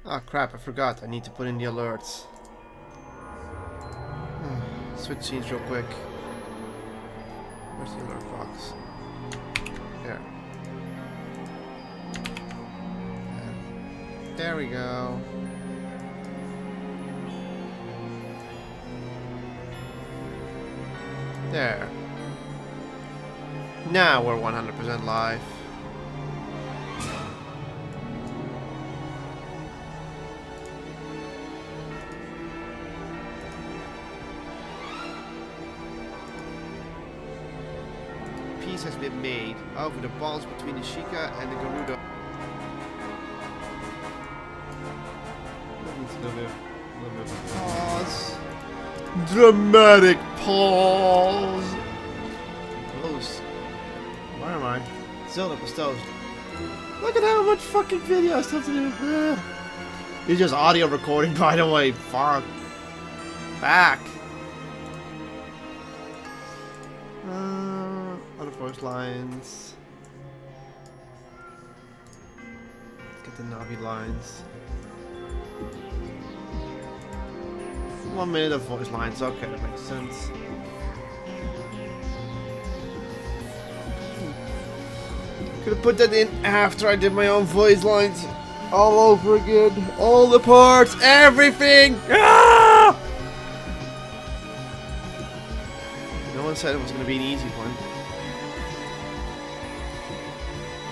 Oh crap, I forgot. I need to put in the alerts. Switch scenes real quick. Where's the alert box? There. There we go. There. Now we're 100% live. Peace has been made over the bonds between the Sheikah and the Garuda. Pause. Dramatic pause. Close. Where am I? Zelda bestowed. Look at how much fucking video I still have to do. It's just audio recording, by the way. Far back. Other voice lines. Let's get the Navi lines. 1 minute of voice lines. Okay, that makes sense. Could have put that in after I did my own voice lines. All over again. All the parts. Everything. Ah! No one said it was going to be an easy one.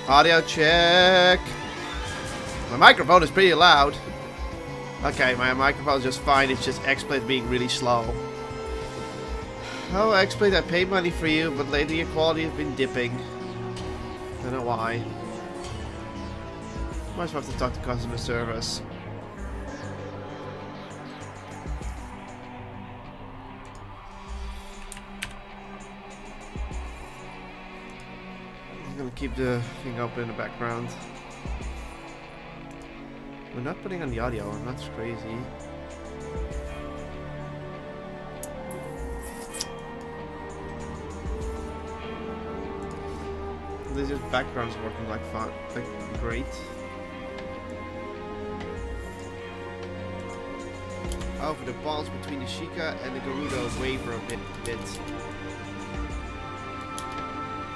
Audio check. My microphone is pretty loud. Okay, my microphone is just fine. It's just XSplit being really slow. Oh, XSplit, I paid money for you, but lately your quality has been dipping. Don't know why. Might as well have to talk to customer service. I'm gonna keep the thing open in the background. We're not putting on the audio, that's crazy. This just background's working like fun, like great. Over the bonds between the Sheikah and the Garuda waver a bit.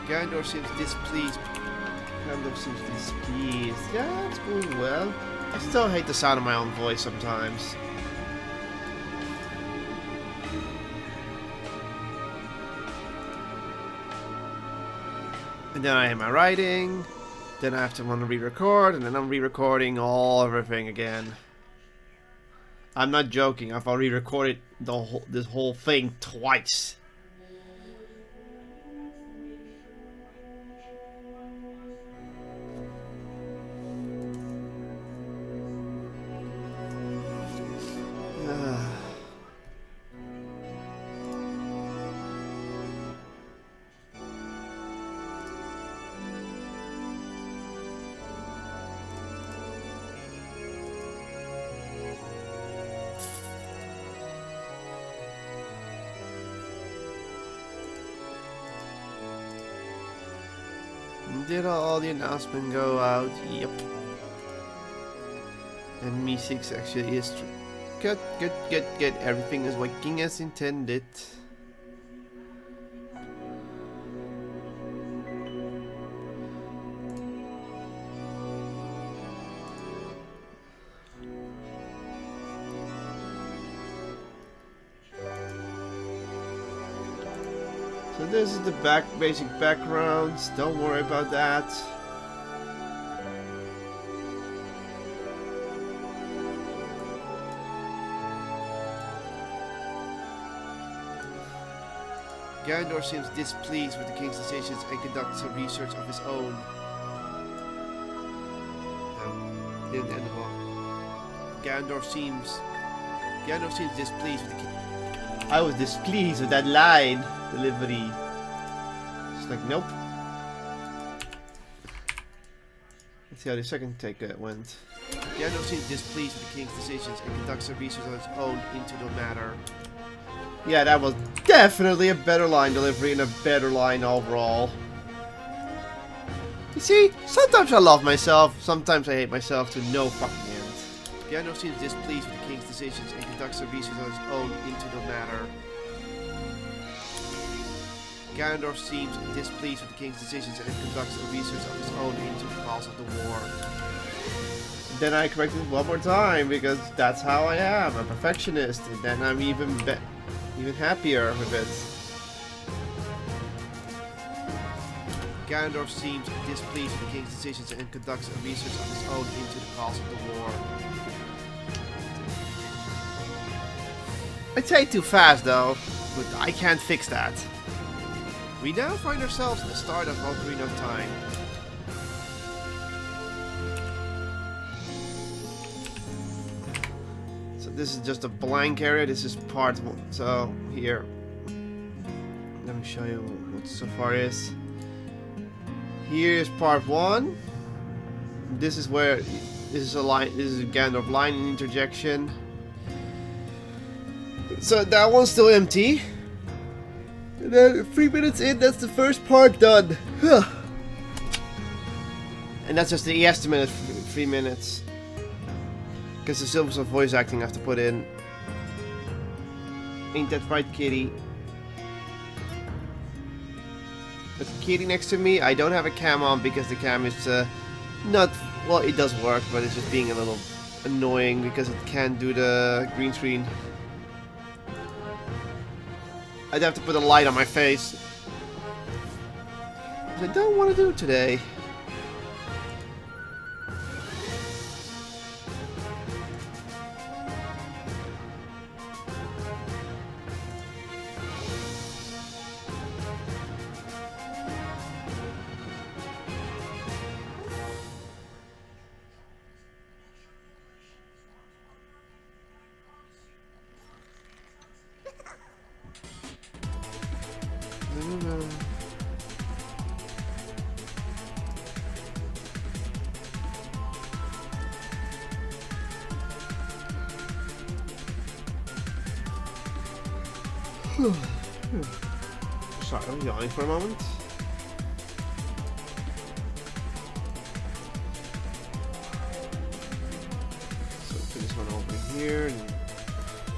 Gandor seems displeased. Yeah, it's going well. I still hate the sound of my own voice sometimes. And then I have my writing. Then I have to want to re-record, and then I'm re-recording everything again. I'm not joking. I've already recorded this whole thing twice. Did all the announcement go out? Yep. And Mi6 actually is true. Good. Everything is working as intended. So this is the basic backgrounds. Don't worry about that. Gandor seems displeased with the king's decisions and conducts a research of his own. No, didn't end well. Gandor seems displeased with the king. I was displeased with that line delivery. It's like, nope. Let's see how the second take went. Gandalf seems displeased with the king's decisions and conducts a research of its own into the matter. Yeah, that was definitely a better line delivery and a better line overall. You see, sometimes I love myself, sometimes I hate myself to no fucking end. Gandalf seems displeased with the king's decisions and conducts a research of his own into the matter. Gandalf seems displeased with the king's decisions and conducts a research of his own into the cause of the war. Then I corrected it one more time because that's how I am, a perfectionist, and then I'm even happier with it. Gandalf seems displeased with the king's decisions and conducts a research of his own into the cause of the war. I say too fast though, but I can't fix that. We now find ourselves at the start of Ocarina of Time. So this is just a blank area, this is part 1. So here, let me show you what so far is. Here is part 1. This is where, this is a line, this is a Gandalf line interjection. So that one's still empty. And then 3 minutes in, that's the first part done. And that's just the estimate of 3 minutes. Because there's still some voice acting I have to put in. Ain't that right, kitty? There's a kitty next to me. I don't have a cam on because the cam is not... Well, it does work, but it's just being a little annoying because it can't do the green screen. I'd have to put a light on my face. Which I don't want to do today. Sorry, I'm yawning for a moment. So put this one over here. And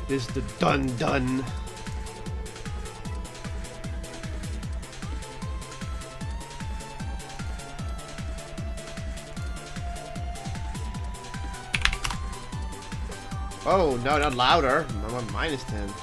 this is the done. Oh, no, not louder. I'm on -10.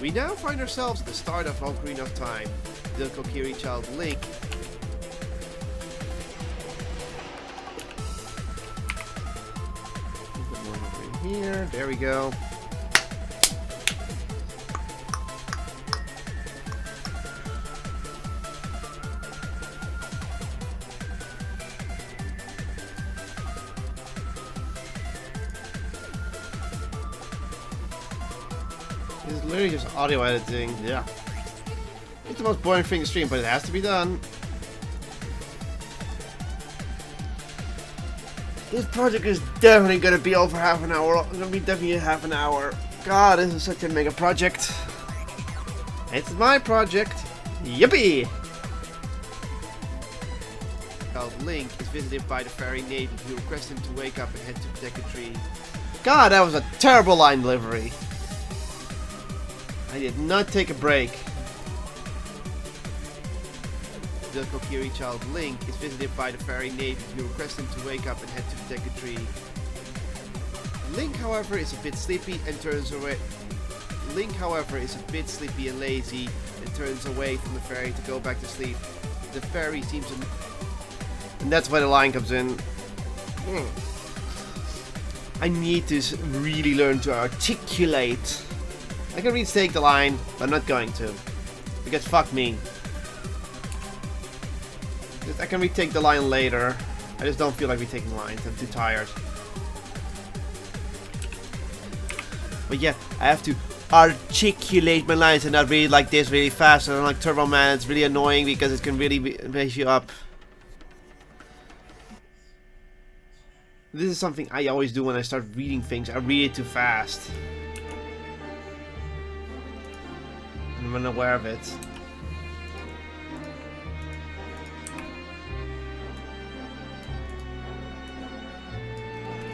We now find ourselves at the start of Ocarina of Time. The Kokiri child Link. Put one over in here. There we go. It's literally just audio editing. Yeah. It's the most boring thing to stream, but it has to be done. This project is definitely gonna be over half an hour. It's gonna be definitely half an hour. God, this is such a mega project. It's my project. Yippee! Link is visited by the fairy Navy, who requests him to wake up and head to protect the tree. God, that was a terrible line delivery. I did not take a break. The Kokiri child Link is visited by the fairy Navy, who requests him to wake up and head to protect the tree. Link, however, is a bit sleepy and turns away. Link, however, is a bit sleepy and lazy and turns away from the fairy to go back to sleep. The fairy seems to... And that's why the line comes in. I need to really learn to articulate. I can retake the line, but I'm not going to. Because fuck me. I can retake the line later. I just don't feel like retaking lines. I'm too tired. But yeah, I have to articulate my lines and not read like this really fast. I don't like Turbo Man. It's really annoying because it can really mess you up. This is something I always do when I start reading things. I read it too fast. And I'm unaware of it.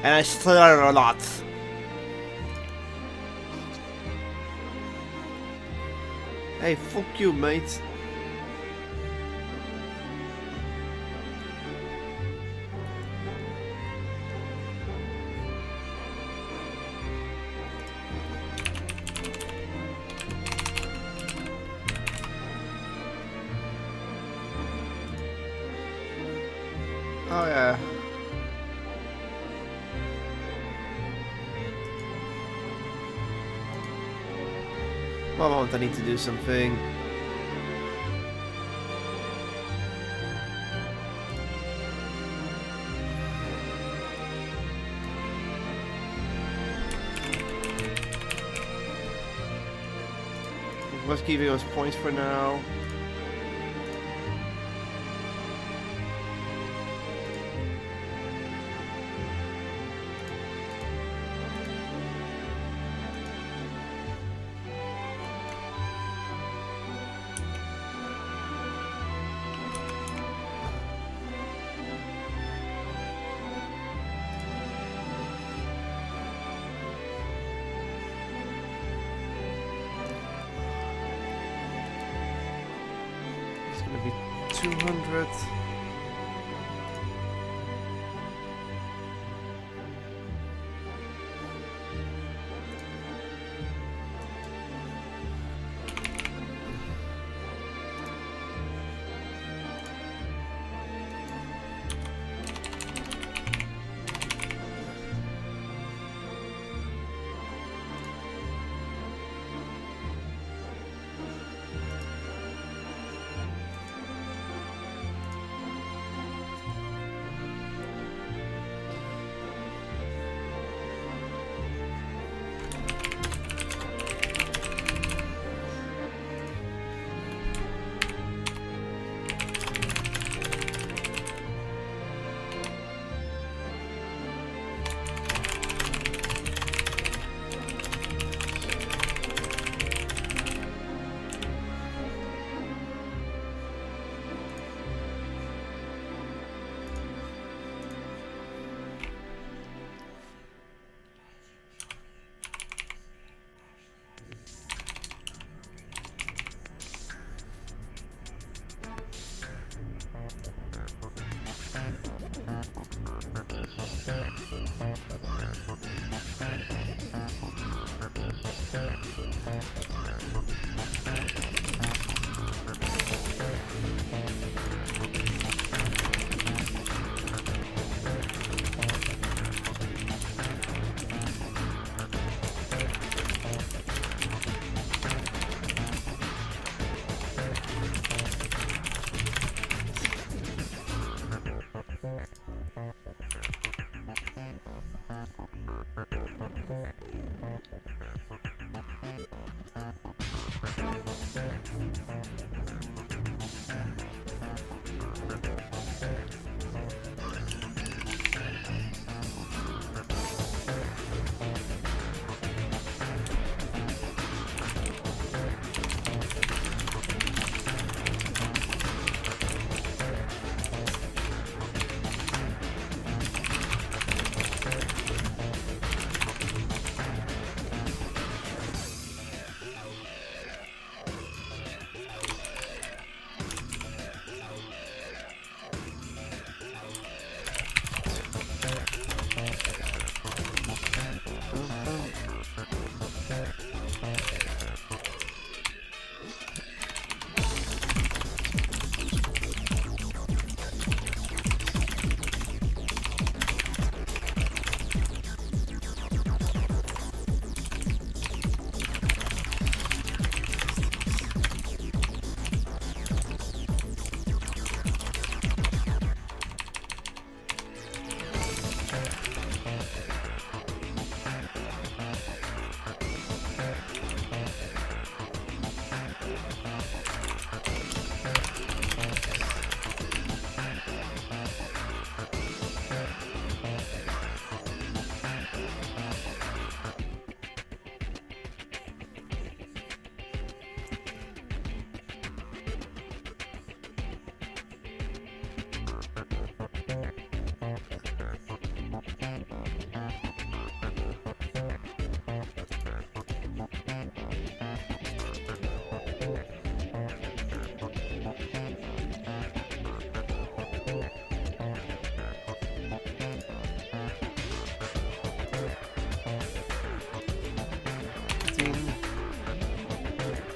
And I stutter a lot. Hey, fuck you, mate. Oh yeah. Moment, I need to do something. Let's give you those points for now. It's gonna be 200.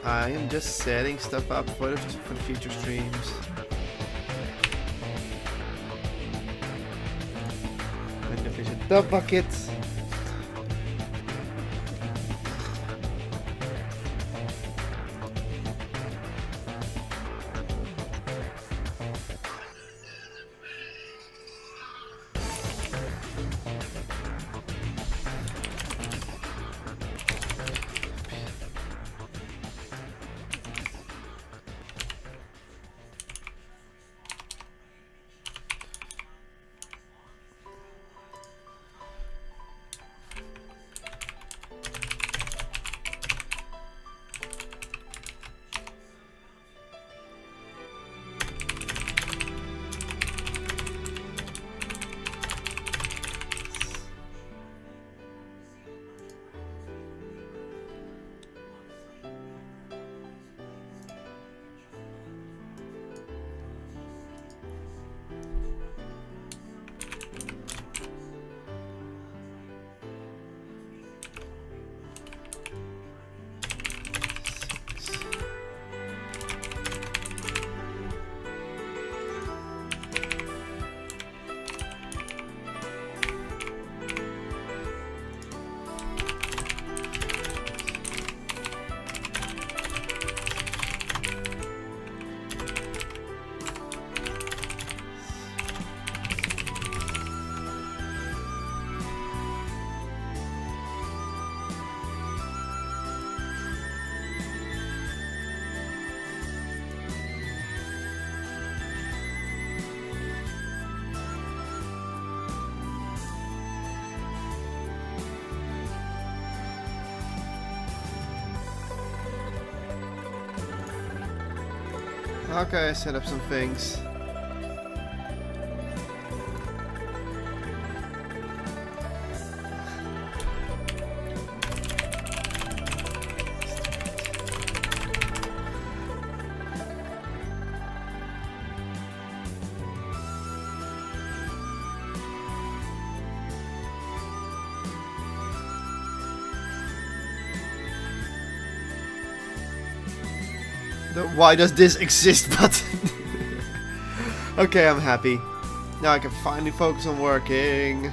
I am just setting stuff up for the future streams. And if there's a dub bucket. Okay, I set up some things. The why does this exist button. Okay, I'm happy. Now I can finally focus on working.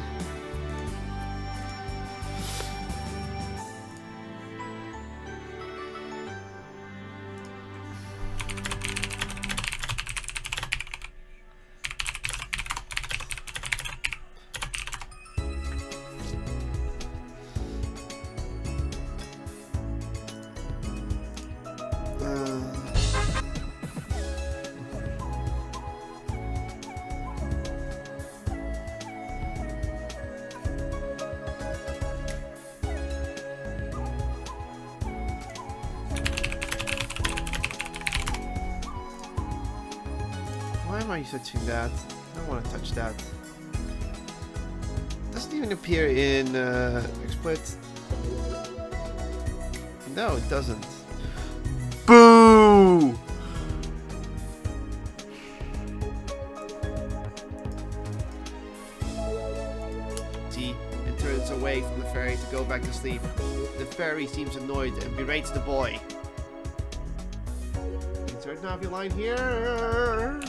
Why am I touching that? I don't want to touch that. Doesn't even appear in exploit. No, it doesn't. Boo! T and turns away from the fairy to go back to sleep. The fairy seems annoyed and berates the boy. Insert nav your line here.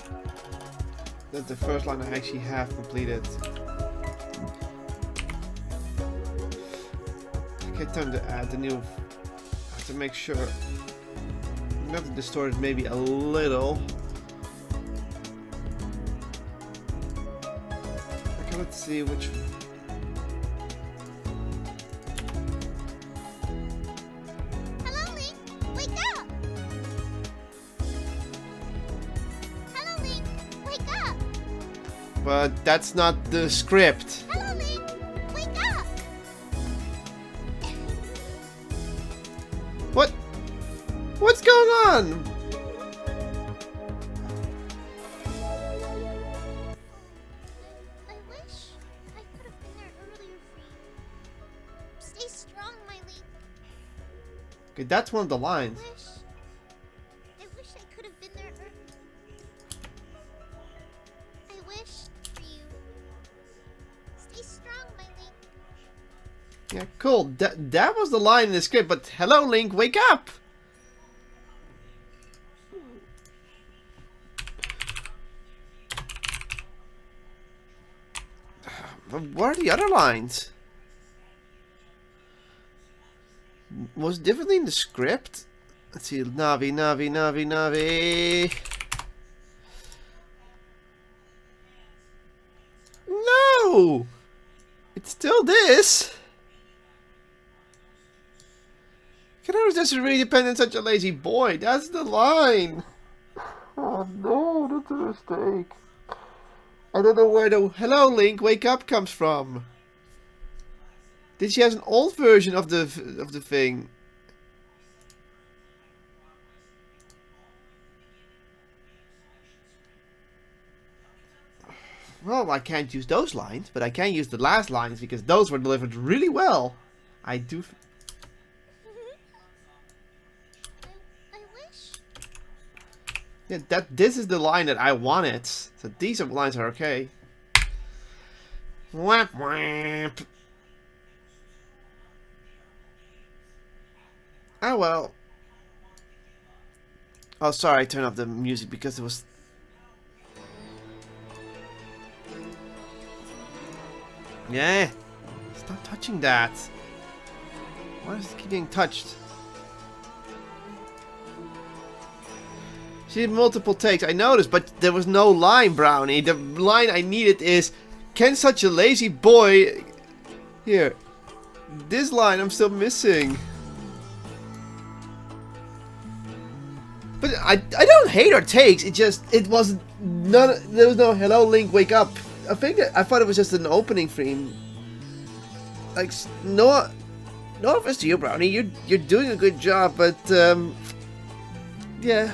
That's the first line I actually have completed. Okay, time to add the new. I have to make sure. I'm gonna have to distort it maybe a little. Okay, let's see which. Hello, Link. Wake up. Hello, Link. Wake up. But that's not the script. Hello, Link. Wake up. What? What's going on? I wish I could have been there earlier for you. Stay strong, my Link. Okay, that's one of the lines. I wish I could have been there I wish for you. Stay strong, my Link. Yeah, cool. That was the line in the script, but hello, Link, wake up! What are the other lines? Was it differently in the script? Let's see. Navi, Navi, Navi, Navi. No! It's still this. Can I just really depend on such a lazy boy? That's the line. Oh no, that's a mistake. I don't know where the "Hello Link, wake up" comes from. Did she have an old version of the thing? Well, I can't use those lines, but I can use the last lines because those were delivered really well. I do. I wish. Yeah, this is the line that I wanted. So these lines are okay. Whap whap. Oh well. Oh, sorry, I turned off the music because it was. Yeah. Stop touching that. Why does it keep getting touched? She did multiple takes, I noticed, but there was no line, Brownie. The line I needed is, can such a lazy boy... Here. This line I'm still missing. But I don't hate her takes, it wasn't... There was no "Hello Link, wake up." I thought it was just an opening theme. Like, no offense to you, Brownie. You're doing a good job, but yeah.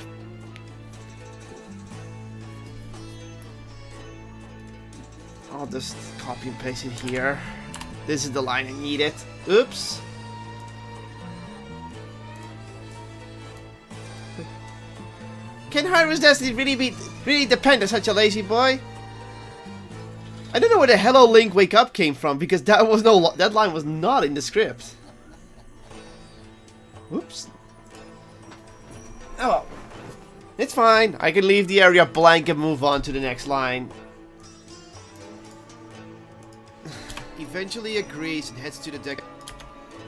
I'll just copy and paste it here. This is the line I needed. Oops. Can Harvest Destiny really depend on such a lazy boy? I don't know where the "Hello Link, wake up" came from because that line was not in the script. Whoops. Oh well. It's fine. I can leave the area blank and move on to the next line. Eventually agrees and heads to the deck.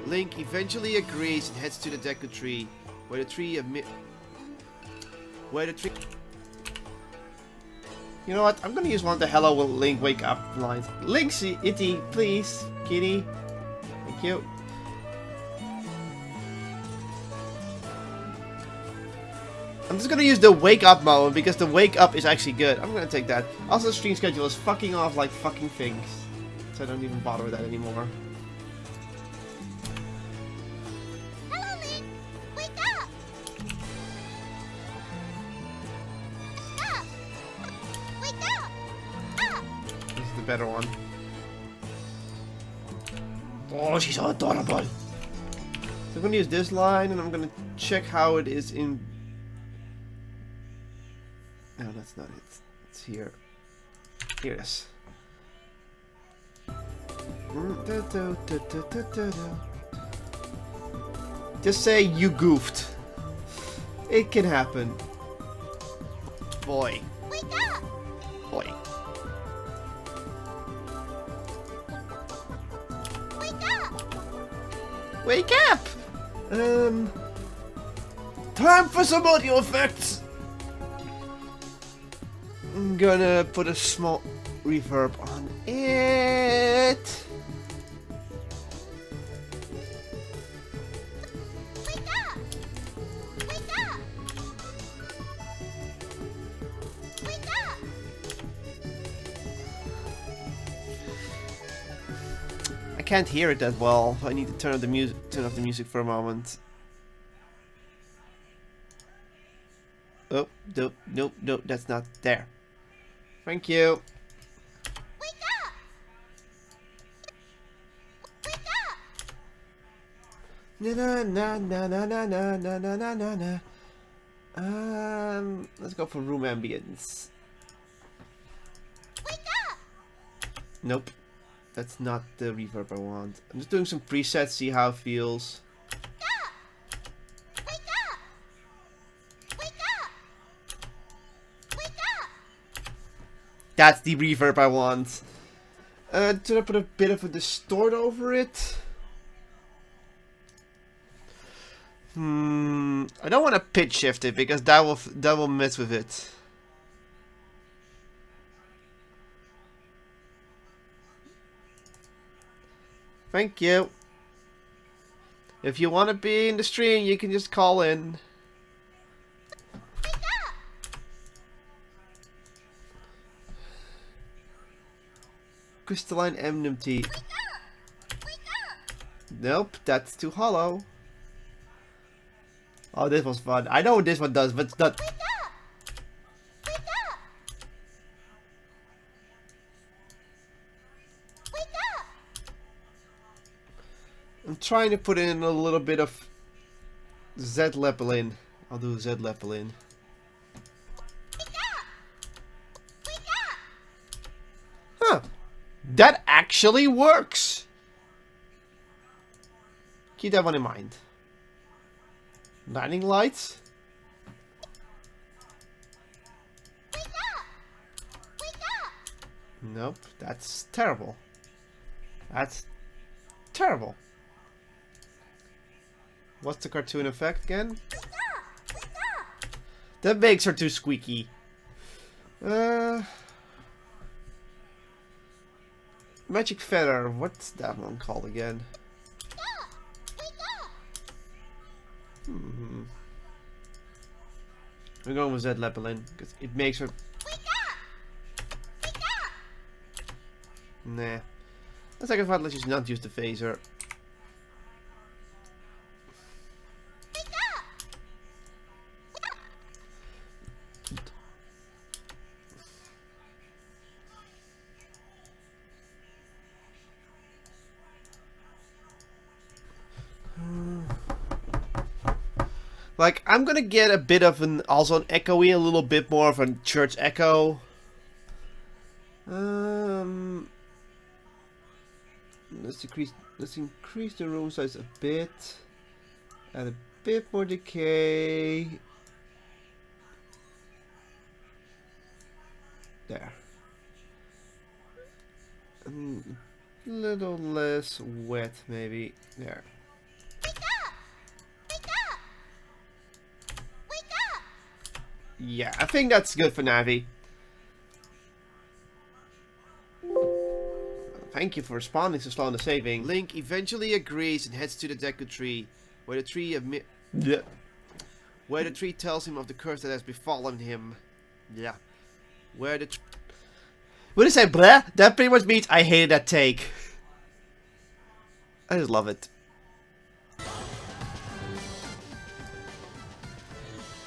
Link eventually agrees and heads to the Deku tree, where the tree You know what? I'm gonna use one of the "Hello Link, wake up" lines. Link, itty, please, kitty. Thank you. I'm just gonna use the "wake up" moment because the "wake up" is actually good. I'm gonna take that. Also, the stream schedule is fucking off like fucking things, so I don't even bother with that anymore. Hello, Link. Wake up. Up. Wake up. Up. This is the better one. Oh, she's so adorable. So I'm gonna use this line, and I'm gonna check how it is in. No, that's not it. It's here. Here it is. Just say you goofed. It can happen. Boy. Wake up. Boy. Wake up. Wake up! Time for some audio effects! I'm gonna put a small reverb on it. Wake up. Wake up. Wake up. I can't hear it that well. I need to turn off the music for a moment. Oh, nope, nope, nope, that's not there. Thank you. Wake up. Wake up. Na na na na na na na na na na na. Let's go for room ambience. Wake up. Nope, that's not the reverb I want. I'm just doing some presets, see how it feels. Wake up. Wake up. Wake up. That's the reverb I want. Did I put a bit of a distort over it? I don't want to pitch shift it because that will mess with it. Thank you. If you want to be in the stream, you can just call in. Crystalline enmity. Nope, that's too hollow. Oh, this was fun. I know what this one does, but it's not. I'm trying to put in a little bit of Z-Lepelin. I'll do Z-Lepelin. Huh. That actually works. Keep that one in mind. Lightning lights. Nope, that's terrible. That's terrible. What's the cartoon effect again? That makes her too squeaky. Magic Feather. What's that one called again? I'm going with Z-Lepelin because it makes her. Nah. The second part, let's just not use the phaser. Like, I'm gonna get a bit of an, also an echoey, a little bit more of a church echo. Let's increase the room size a bit. Add a bit more decay. There. A little less wet, maybe. There. Yeah, I think that's good for Navi. Thank you for responding so slow on the saving. Link eventually agrees and heads to the Deku tree, where the tree where the tree tells him of the curse that has befallen him. Yeah. Where the When I say bleh, that pretty much means I hated that take. I just love it.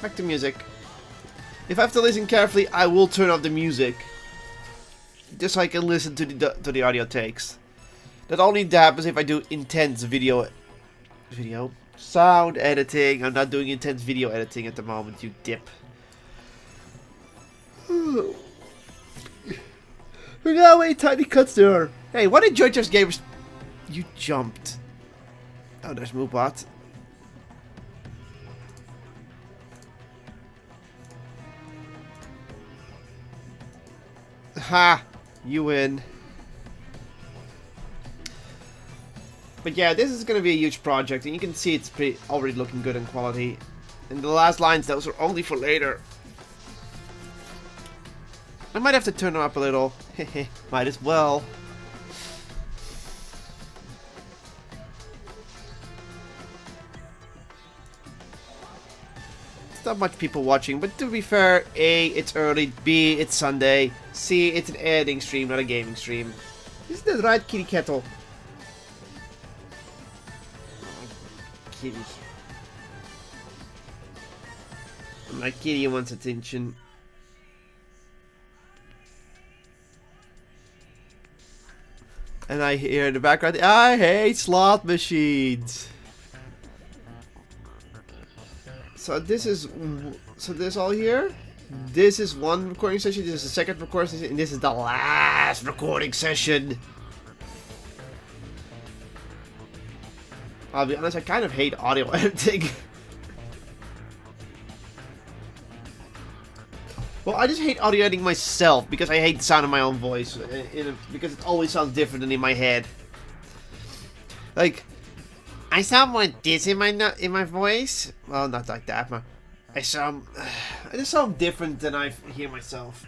Back to music. If I have to listen carefully, I will turn off the music. Just so I can listen to the audio takes. That only happens if I do intense video sound editing. I'm not doing intense video editing at the moment, you dip. Look how many tiny cuts there are. Hey, what did Joy just give us? You jumped. Oh, there's Moobot. Ha! You win. But yeah, this is going to be a huge project, and you can see it's already looking good in quality. And the last lines, those are only for later. I might have to turn them up a little. Hehe, might as well. Not much people watching, but to be fair, A, it's early, B, it's Sunday, C, it's an editing stream, not a gaming stream. Isn't that right, Kitty Kettle? Oh, kitty. My kitty wants attention. And I hear in the background, I hate slot machines. So this is, this all here? This is one recording session, this is the second recording session, and this is the last recording session. I'll be honest, I kind of hate audio editing. Well, I just hate audio editing myself because I hate the sound of my own voice. Because it always sounds different than in my head. Like, I sound more this in my voice. Well, not like that, but I just sound different than I hear myself.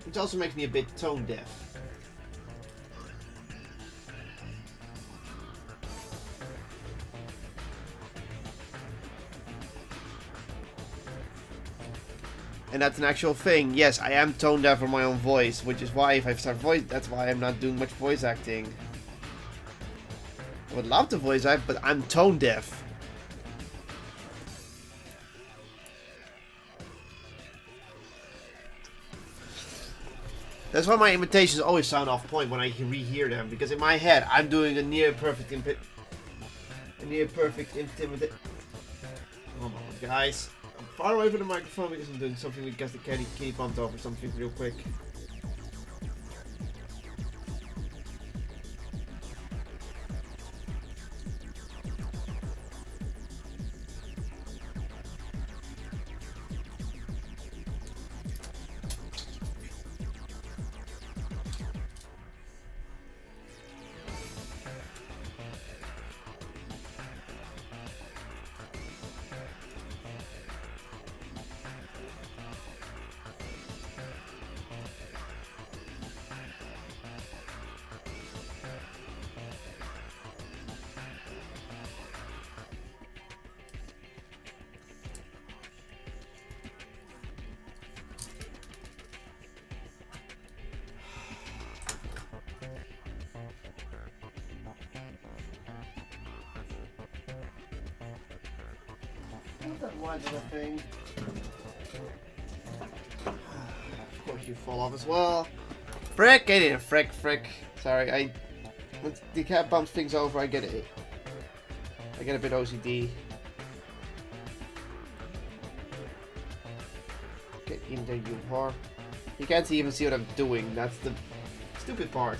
Which also makes me a bit tone deaf. And that's an actual thing. Yes, I am tone deaf for my own voice, which is why if I start that's why I'm not doing much voice acting. I would love to voice act, but I'm tone deaf. That's why my imitations always sound off point when I rehear them, because in my head I'm doing a near perfect imitation. Hold on, guys. I'm far away from the microphone because I'm doing something because the kitty bumped over something real quick. That white little thing. Of course you fall off as well. Frick! Get in, frick. Sorry, once the cat bumps things over, I get a bit OCD. Get in there, you whore. You can't even see what I'm doing. That's the stupid part.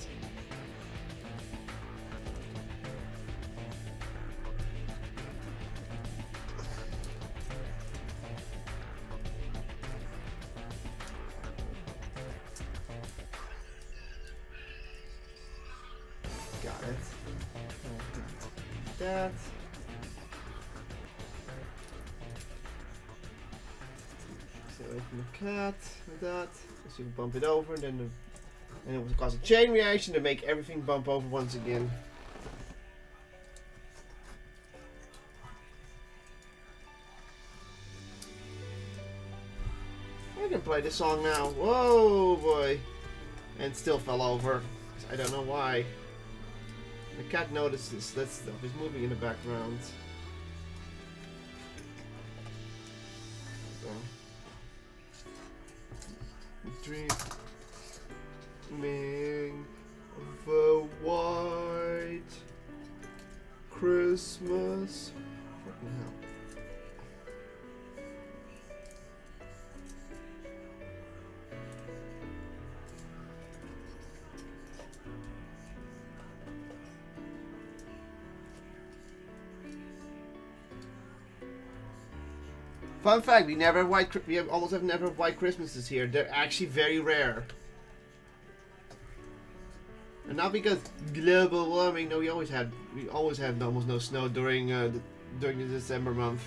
That. Stay away from the cat, like that. So you can bump it over, and then it will cause a chain reaction to make everything bump over once again. I can play this song now. Whoa, boy! And still fell over. I don't know why. The cat notices that stuff is moving in the background. Dreaming of a white Christmas. Fucking hell. Fun fact: we almost have never white Christmases here. They're actually very rare, and not because global warming. No, we always had almost no snow during the December month.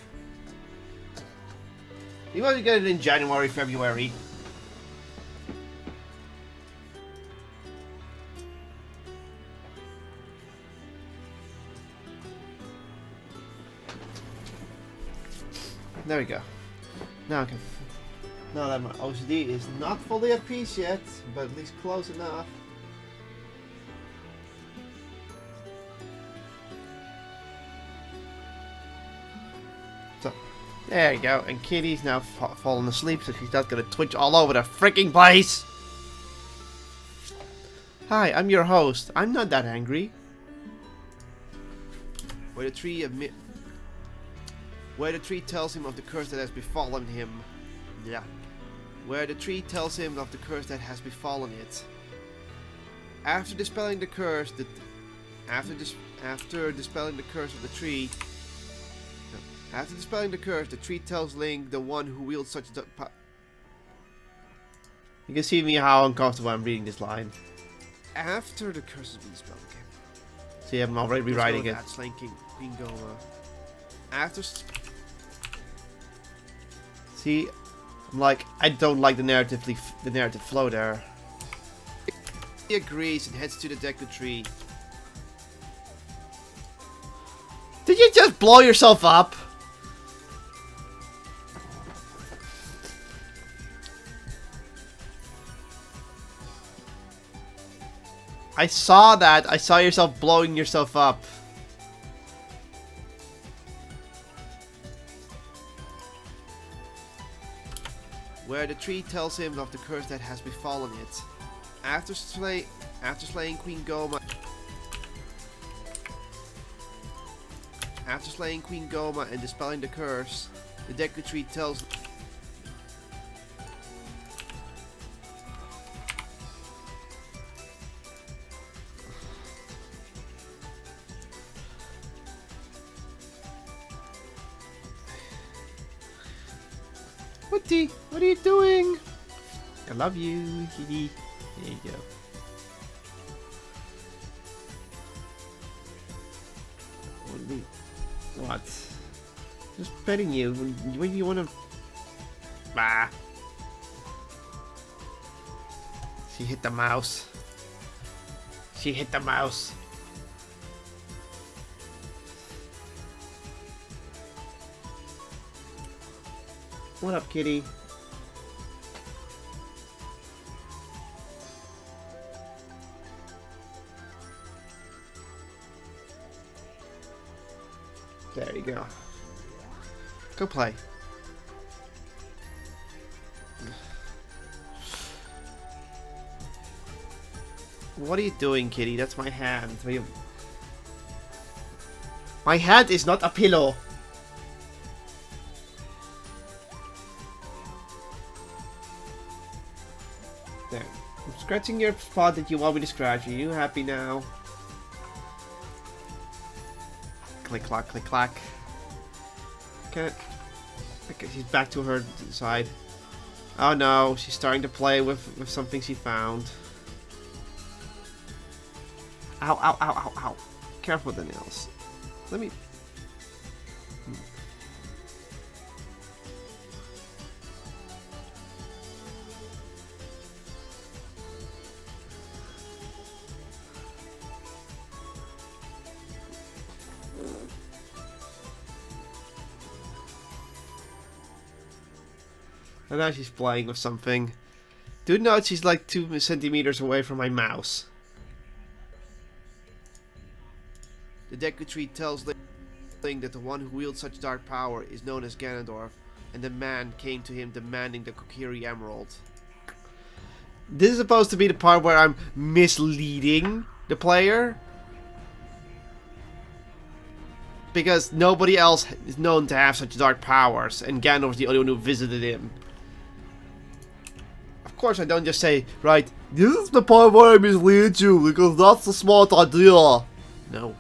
You might get it in January, February. There we go. Now that my OCD is not fully at peace yet, but at least close enough. So, there you go. And Kitty's now falling asleep, so she's not gonna twitch all over the freaking place. Hi, I'm your host. I'm not that angry. Where the tree tells him of the curse that has befallen him. Yeah. Where the tree tells him of the curse that has befallen it. After dispelling the curse, after dispelling the curse of the tree. No, After dispelling the curse, the tree tells Link, the one who wields such a You can see me how uncomfortable I'm reading this line. After the curse has been dispelled. Okay. See, I'm already rewriting it. Slaying Queen Goma. After... See, I'm like, I don't like the narrative flow there. He agrees and heads to the Deku tree. Did you just blow yourself up? I saw that. I saw yourself blowing yourself up. Where the tree tells him of the curse that has befallen it. After slaying Queen Goma. After slaying Queen Goma and dispelling the curse, the Deku tree tells... What are you doing? I love you, kitty. There you go. What? Just petting you. When you wanna... Bah. She hit the mouse. She hit the mouse. What up, kitty? There you go. Go play. What are you doing, kitty? That's my hand. My hand is not a pillow. There. I'm scratching your spot that you want me to scratch. Are you happy now? Click, clack, click, clack. Okay. Okay, she's back to her side. Oh no, she's starting to play with something she found. Ow, ow, ow, ow, ow. Careful with the nails. Let me... And now she's playing with something. Do note she's like 2 centimeters away from my mouse. The Deku tree tells Link that the one who wields such dark power is known as Ganondorf, and the man came to him demanding the Kokiri Emerald. This is supposed to be the part where I'm misleading the player. Because nobody else is known to have such dark powers, and Ganondorf is the only one who visited him. Of course I don't just say, right, this is the part where I mislead you, because that's the smart idea. No.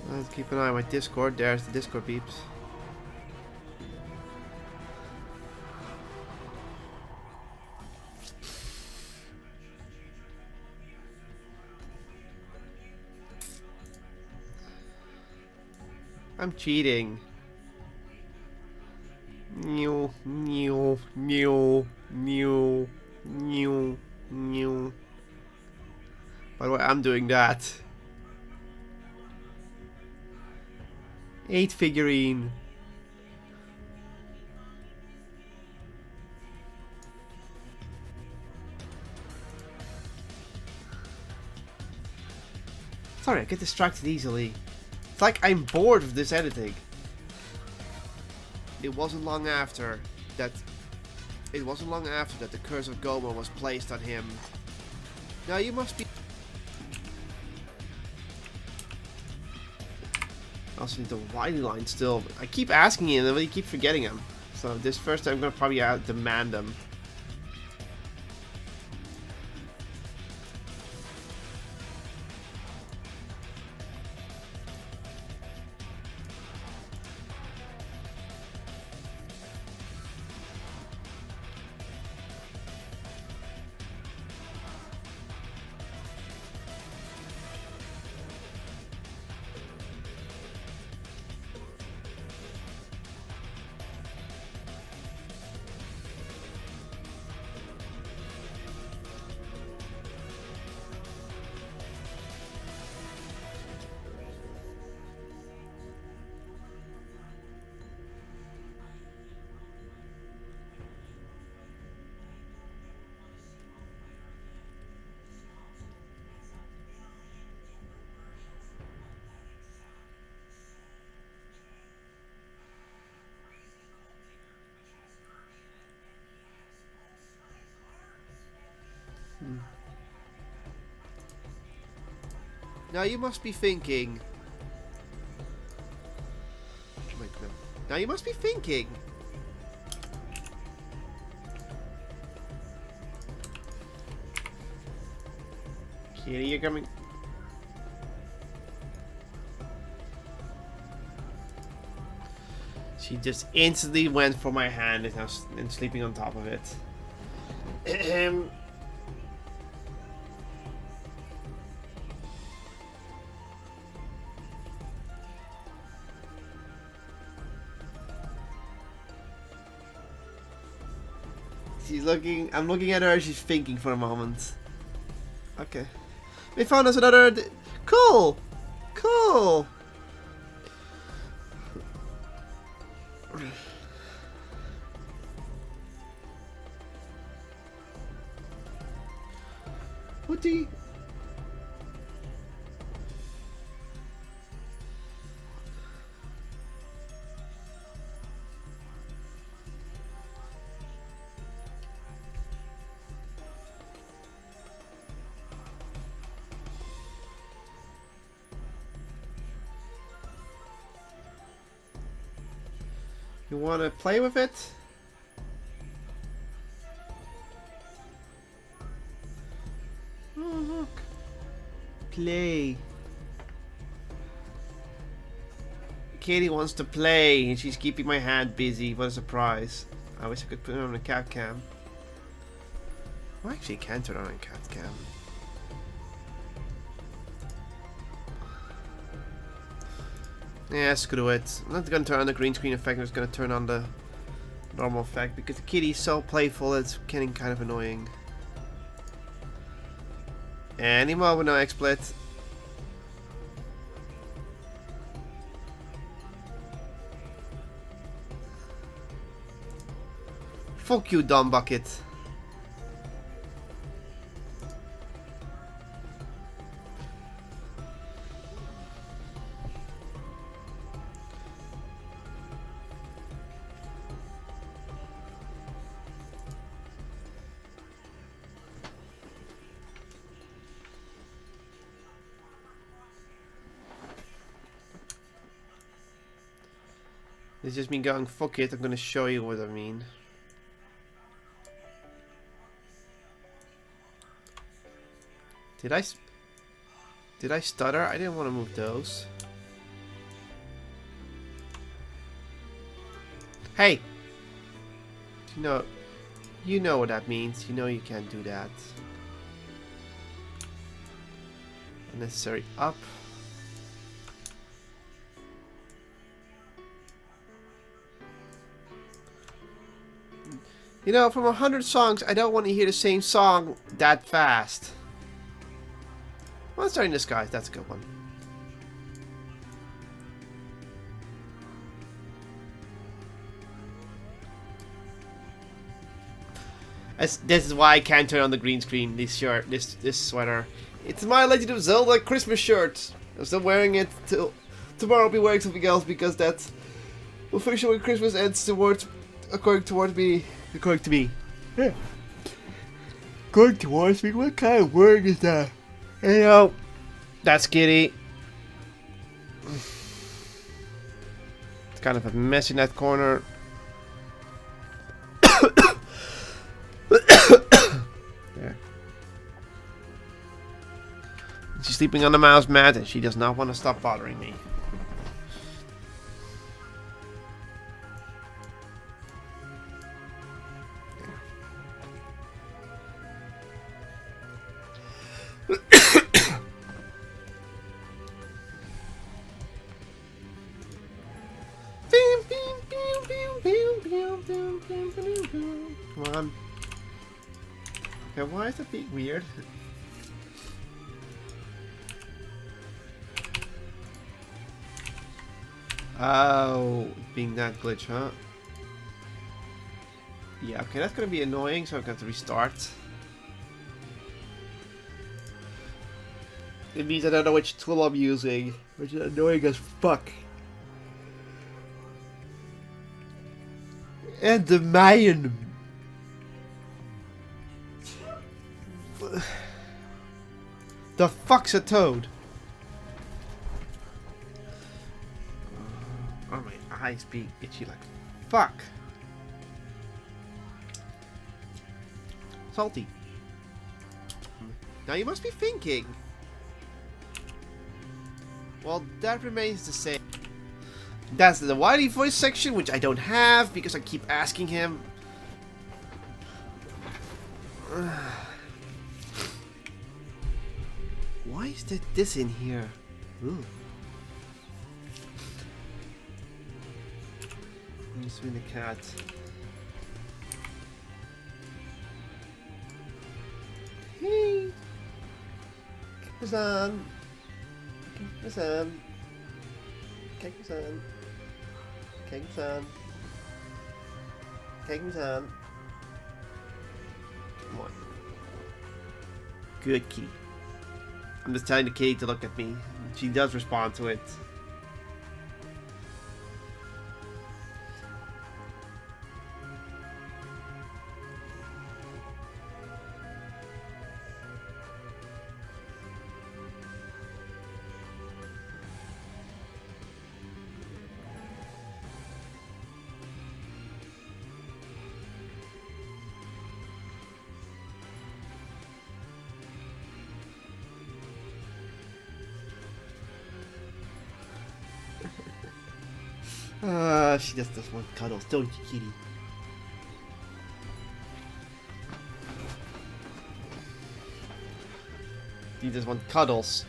Let's keep an eye on my Discord. There's the Discord beeps. I'm cheating. New, new, new, new, new, new. By the way, I'm doing that. 8 figurine. Sorry, I get distracted easily. It's like I'm bored of this editing. It wasn't long after that the curse of Goma was placed on him Now you must be... I also need the Wiley line still. I keep asking him and I keep forgetting him. So this first time I'm gonna probably demand them. Now you must be thinking. Now you must be thinking. Kitty, you're coming. She just instantly went for my hand and now sleeping on top of it. She's looking. I'm looking at her. She's thinking for a moment. Okay. We found us another. Cool. Cool. What do you... You want to play with it? Oh, look. Play. Katie wants to play and she's keeping my hand busy. What a surprise. I wish I could put it on a cat cam. Well, actually, I can turn on a cat cam. Yeah, screw it. I'm not gonna turn on the green screen effect, I'm just gonna turn on the normal effect because the kitty's so playful it's getting kind of annoying. Any moment now, XSplit. Fuck you, dumb bucket. It's just me going, fuck it, I'm gonna show you what I mean. Did I stutter? I didn't want to move those. Hey! You know what that means. You know you can't do that. Unnecessary up. You know, from 100 songs, I don't want to hear the same song that fast. Monster in Disguise, that's a good one. This is why I can't turn on the green screen. This shirt, this sweater. It's my Legend of Zelda Christmas shirt. I'm still wearing it till tomorrow. I'll be wearing something else because that's officially when Christmas ends. According to me. Yeah. going towards me. What kind of word is that? You know, that's Kitty. It's kind of a mess in that corner. There. She's sleeping on the mouse mat and she does not want to stop bothering me. Come on. Okay, why is that being weird? Oh, being that glitch, huh? Yeah, okay, that's gonna be annoying, so I'm going to restart. It means I don't know which tool I'm using, which is annoying as fuck. And the Mayan. The fuck's a toad? Oh, my eyes being itchy like fuck. Salty. Now you must be thinking. Well, that remains the same. That's the Wiley voice section, which I don't have because I keep asking him. Why is this in here? Ooh. Let me swing the cat. Hey! Kek-san! Kek-san! Kek-san! Kek-san! Kek-san! Come on. Good kitty. I'm just telling the kitty to look at me. She does respond to it. She just doesn't want cuddles, don't you, kitty? She just wants cuddles.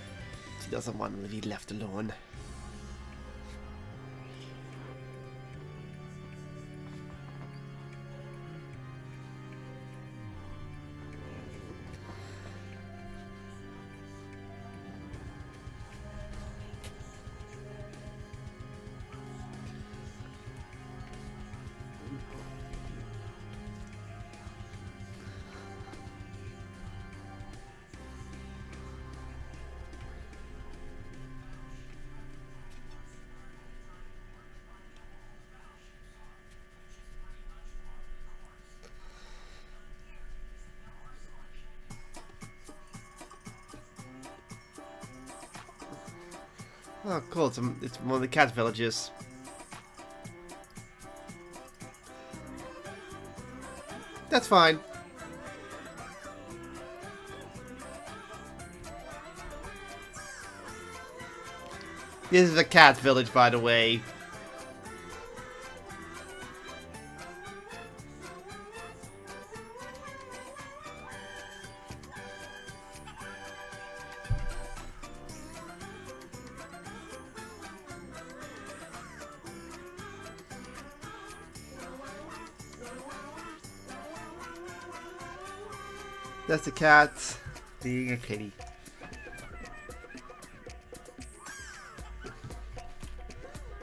She doesn't want to be left alone. Oh, cool. It's one of the cat villages. That's fine. This is a cat village, by the way. That's the cat being a kitty.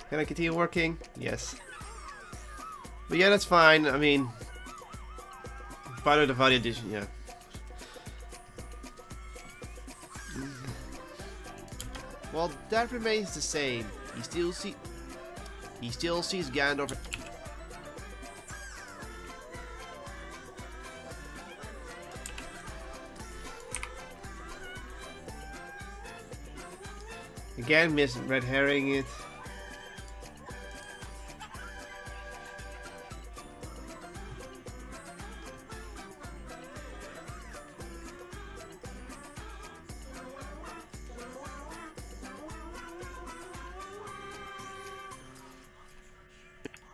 Can I continue working? Yes. But yeah, that's fine. I mean, part of the value addition, yeah. Well, that remains the same. He still sees Gandalf. Again, miss red herring it.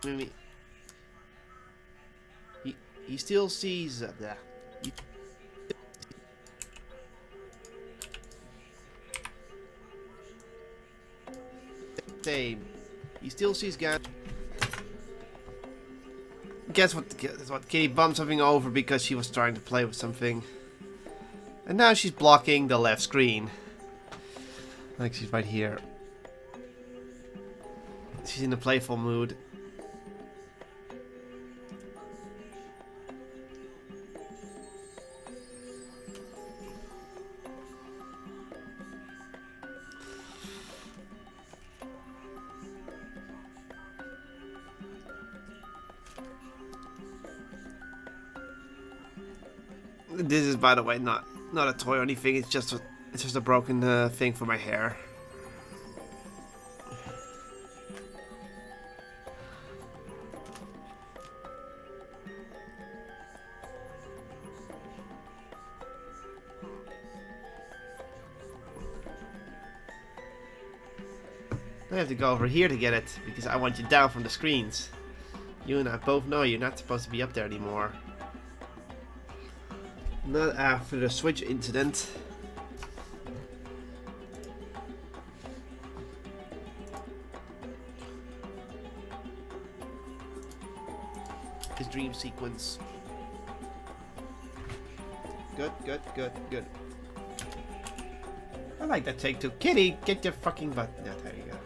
Maybe he still sees that. Same. He still sees Gan. Guess what? Kitty bumped something over because she was trying to play with something, and now she's blocking the left screen. Like she's right here. She's in a playful mood. This is, by the way, not a toy or anything. It's just a broken thing for my hair. I have to go over here to get it because I want you down from the screens. You and I both know you're not supposed to be up there anymore. Not after the Switch incident. His dream sequence. Good. I like that take too. Kitty, get your fucking butt. Yeah, there you go.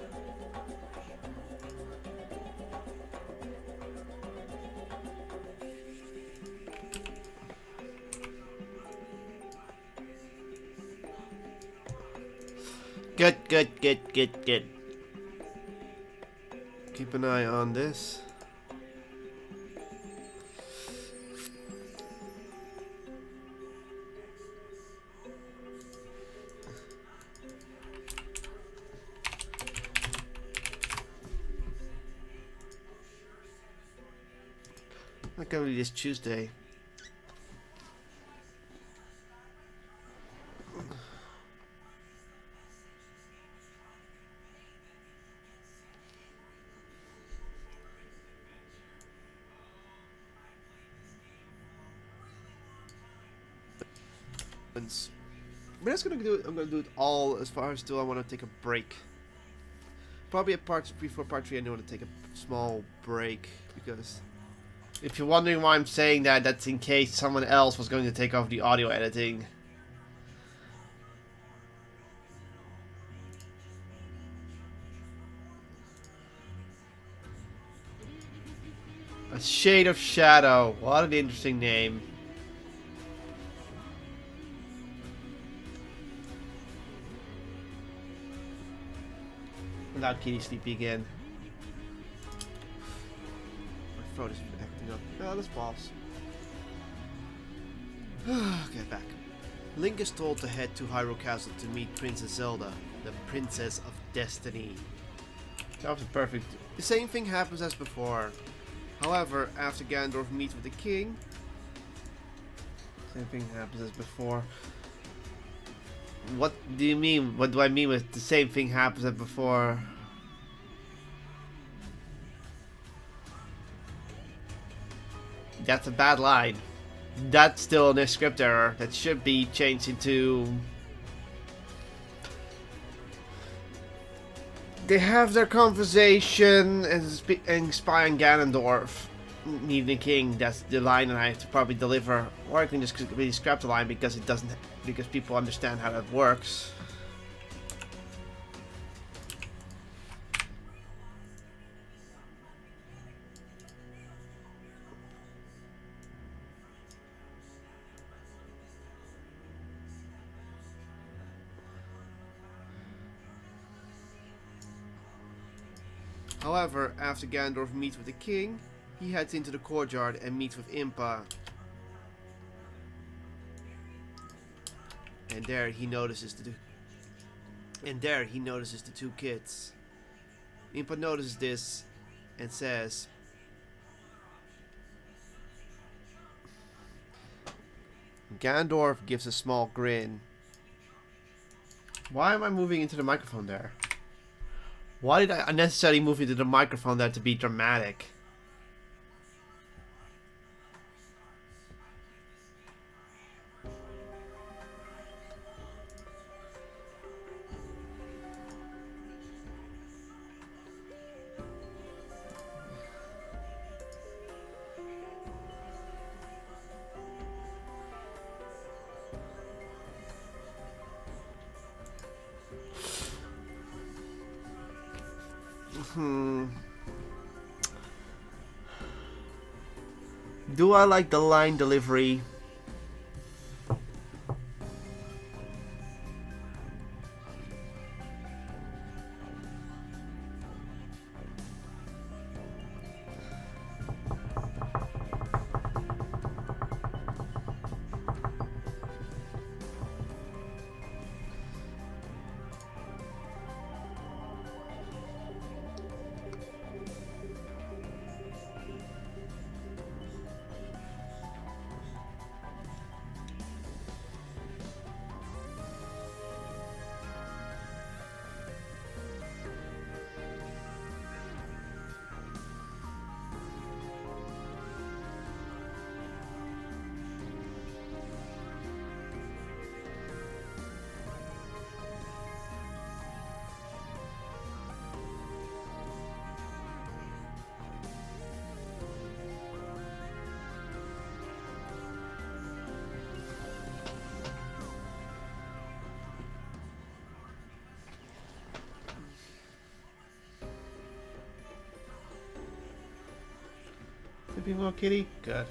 Good. Keep an eye on this. Not gonna be this Tuesday. I'm just gonna do it. I'm gonna do it all as far as till I want to take a break. Probably before part 3 I want to take a small break because if you're wondering why I'm saying that, that's in case someone else was going to take over the audio editing. A Shade of Shadow. What an interesting name. Without Kitty sleepy again. My throat is acting up. Oh, let's pause. Get back. Link is told to head to Hyrule Castle to meet Princess Zelda, the Princess of Destiny. That was perfect. The same thing happens as before. However, after Ganondorf meets with the king, same thing happens as before. What do you mean? What do I mean with the same thing happens as before? That's a bad line. That's still a script error. That should be changed into... They have their conversation and spy on Ganondorf meeting the king. That's the line that I have to probably deliver. Or I can just really scrap the line because it doesn't... Because people understand how that works. However, after Ganondorf meets with the king, he heads into the courtyard and meets with Impa. And there he notices And there he notices the two kids. Impa notices this and says, Gandorf gives a small grin. Why am I moving into the microphone there? Why did I unnecessarily move into the microphone there to be dramatic? Do I like the line delivery? Sleeping well, kitty? Good.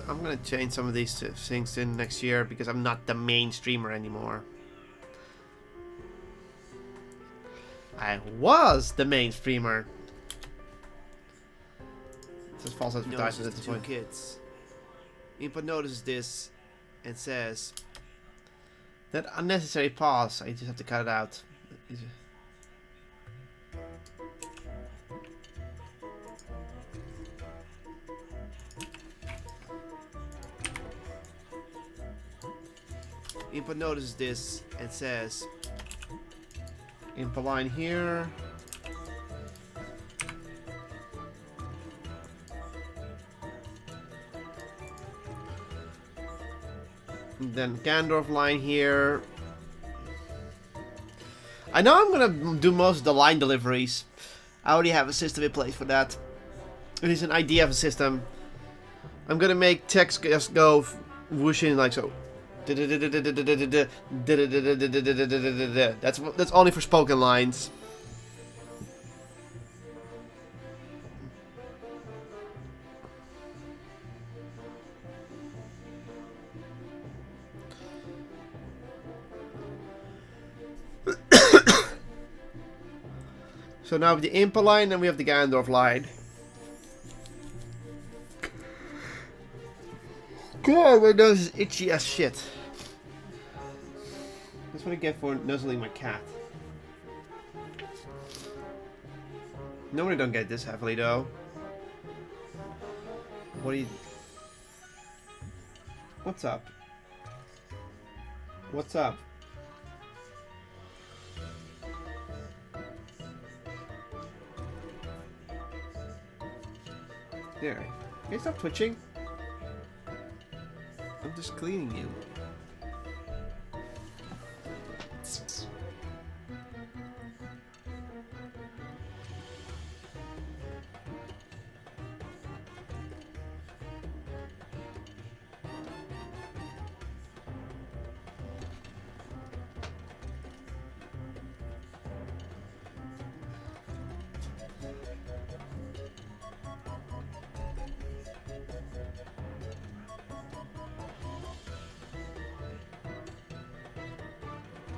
I'm gonna change some of these things in next year because I'm not the main streamer anymore. I was the main streamer. It's just false advertisement at this point. Kids. Impa notices this and says, "That unnecessary pause. I just have to cut it out." Impa notices this and says, Impa line here. And then Gandorf line here. I know I'm gonna do most of the line deliveries. I already have a system in place for that. It is an idea of a system. I'm gonna make text just go whooshing like so. That's only for spoken lines. So now we have the Impa line and we have the Gandorf line. God, my nose is itchy as shit. That's what I get for nuzzling my cat. Normally don't get this heavily though. What do you... What's up? What's up? There. Can you stop twitching? I'm just cleaning you.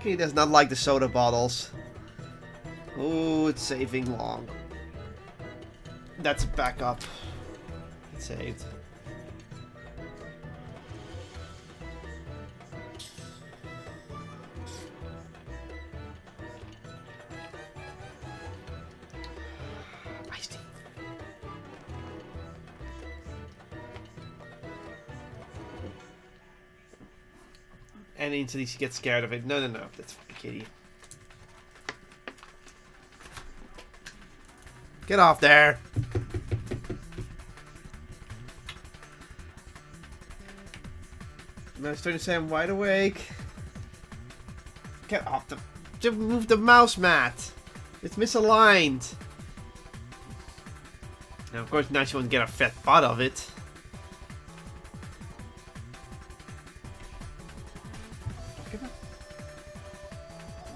Kitty does not like the soda bottles. Oh, it's saving long. That's a backup. It saved. Iced tea. And until she gets scared of it. No, that's fine, Kitty. Get off there! I'm starting to say I'm wide awake. Get off the... Just move the mouse mat! It's misaligned! Now, of course, now she won't get a fat butt of it.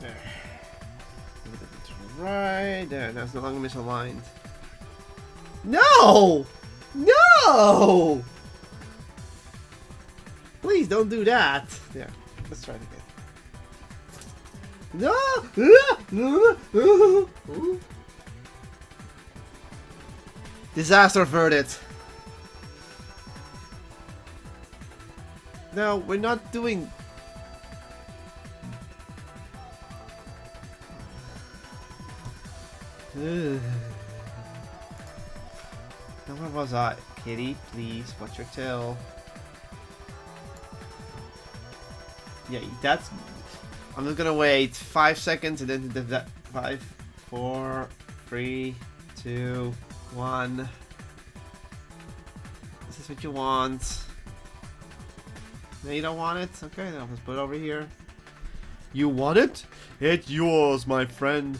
There. Right there. Now it's no longer misaligned. No! No! Please don't do that. There. Let's try it again. No! Disaster averted. No, we're not doing... Now where was I? Kitty, please, watch your tail. Yeah, that's... I'm just gonna wait 5 seconds and then that 5, 4, 3, 2, 1. Is this what you want? No, you don't want it? Okay, then I'll just put it over here. You want it? It's yours, my friend.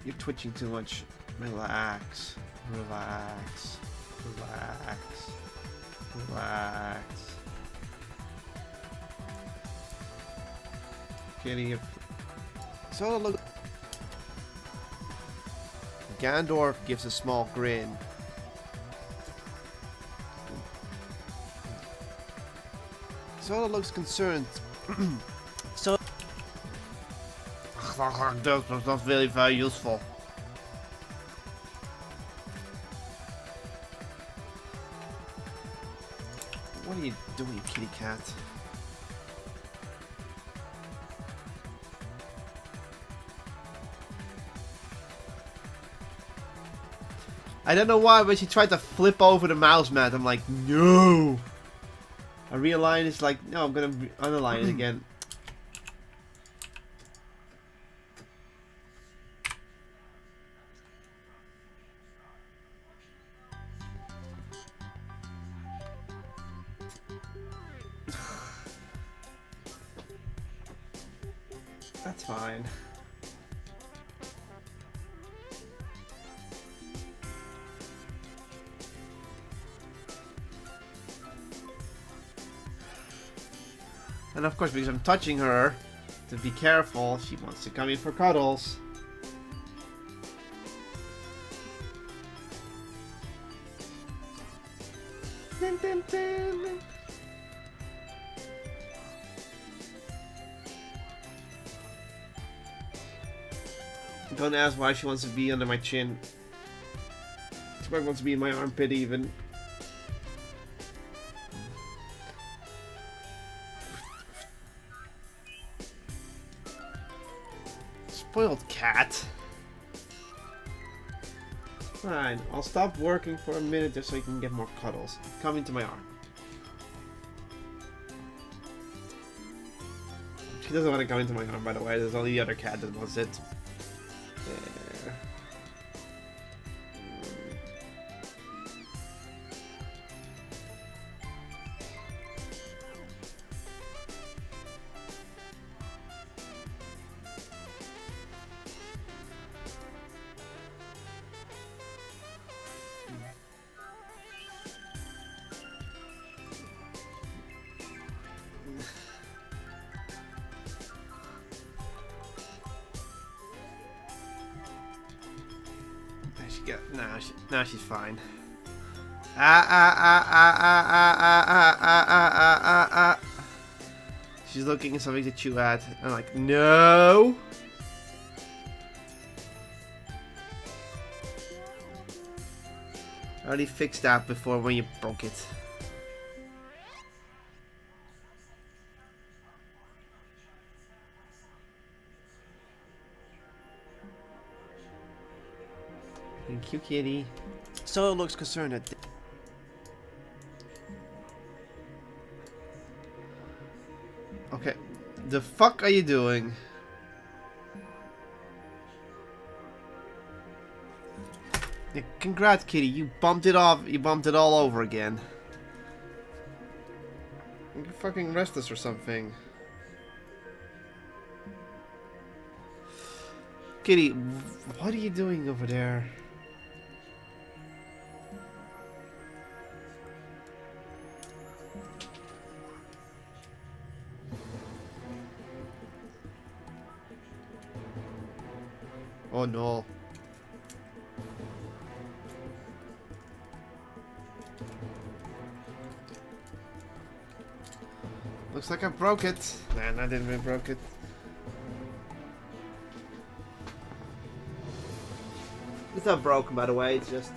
You're twitching too much. Relax. Relax. Relax. Relax. Kitty, if... So look... Gandorf gives a small grin. Solo looks concerned. So... That was not very, very useful. What are you doing, kitty cat? I don't know why, but she tried to flip over the mouse mat. I'm like, no! I realign, it's like, no, I'm gonna unalign it again. That's fine. And of course, because I'm touching her, to be careful, she wants to come in for cuddles. Dun, dun, dun. Don't ask why she wants to be under my chin. She probably wants to be in my armpit even. Spoiled cat. Fine, I'll stop working for a minute just so you can get more cuddles. Come into my arm. She doesn't want to come into my arm, by the way. There's only the other cat that wants it. There. Now she's fine. She's looking at something to chew at. I'm like, no! I already fixed that before when you broke it. Thank you, kitty. So it looks concerned at... Okay. The fuck are you doing? Yeah, congrats, kitty. You bumped it off. You bumped it all over again. You're fucking restless or something. Kitty, what are you doing over there? Oh no. Looks like I broke it. Nah, I didn't really broke it. It's not broken, by the way. It's just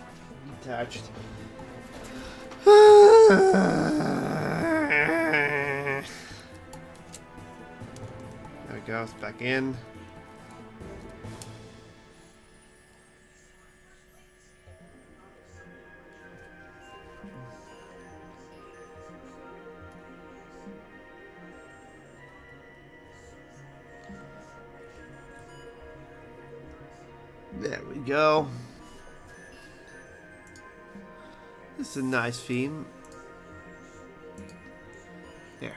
detached. There we go. It's back in. There we go. This is a nice theme. There.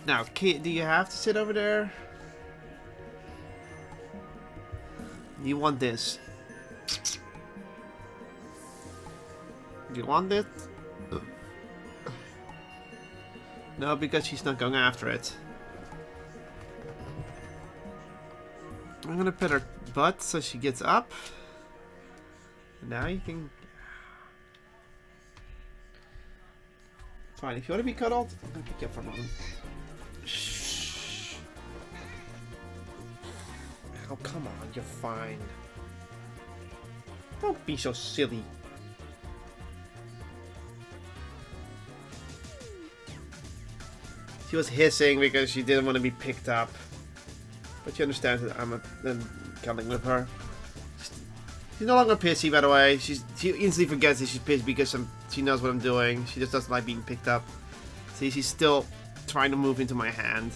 Now, Kate, do you have to sit over there? You want this? Do you want it? No, because she's not going after it. I'm gonna pet her butt so she gets up. Now you can... Fine, if you want to be cuddled, I'm gonna pick you up for a moment. Shh. Oh, come on, you're fine. Don't be so silly. She was hissing because she didn't want to be picked up. But she understands that I'm cuddling with her. She's no longer pissy, by the way. She instantly forgets that she's pissed because she knows what I'm doing. She just doesn't like being picked up. See, she's still trying to move into my hand.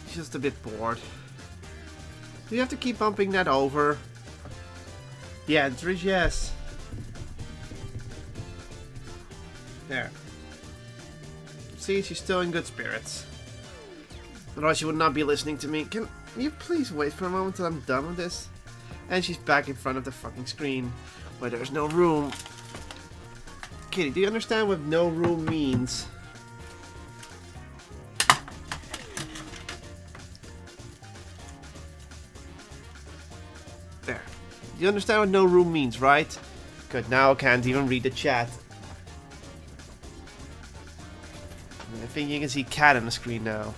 She's just a bit bored. Do you have to keep bumping that over? The answer is yes. There. See, she's still in good spirits. Otherwise she would not be listening to me. Can you please wait for a moment till I'm done with this? And she's back in front of the fucking screen where there's no room. Kitty, do you understand what no room means? There. You understand what no room means, right? Good, now I can't even read the chat. I think you can see cat on the screen now.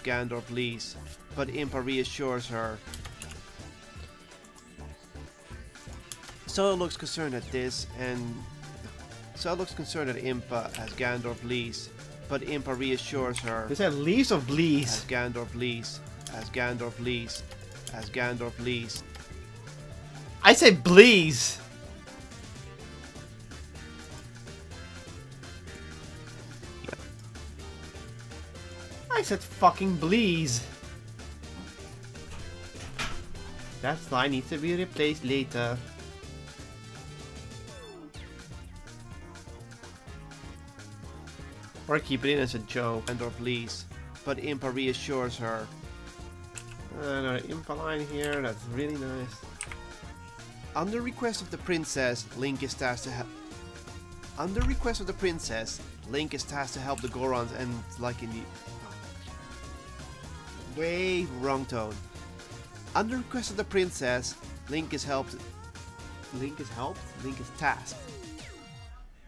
Gandor, please. But Impa reassures her. So it looks concerned at this, and so it looks concerned at Impa as Gandor please. But Impa reassures her. Is that leaves of blees? As Gandor please. As Gandor please. As Gandor please. I say blees. I said fucking blees. That line needs to be replaced later. Or keep it in as a joke. Gandor please. But Impa reassures her. Another Impa line here. That's really nice. Under request of the princess, Link is tasked to help. Under request of the princess, Link is tasked to help the Gorons and like in the. Way wrong tone. Under request of the princess, Link is helped. Link is helped? Link is tasked.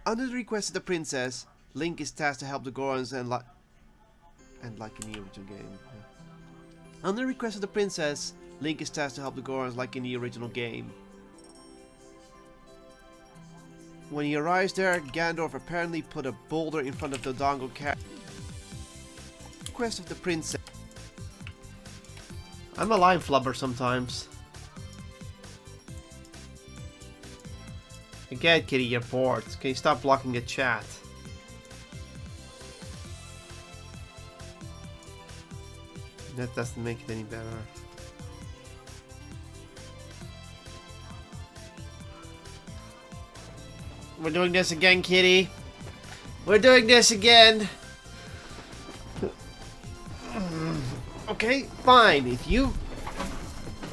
Under the request of the princess, Link is tasked to help the Gorons and like in the original game. Yeah. Under the request of the princess, Link is tasked to help the Gorons like in the original game. When he arrives there, Gandalf apparently put a boulder in front of the Dodongo car. Request of the princess. I'm a line flubber sometimes. I get, Kitty, you're bored. Can you stop blocking the chat? That doesn't make it any better. We're doing this again, Kitty. We're doing this again. Okay, fine. If you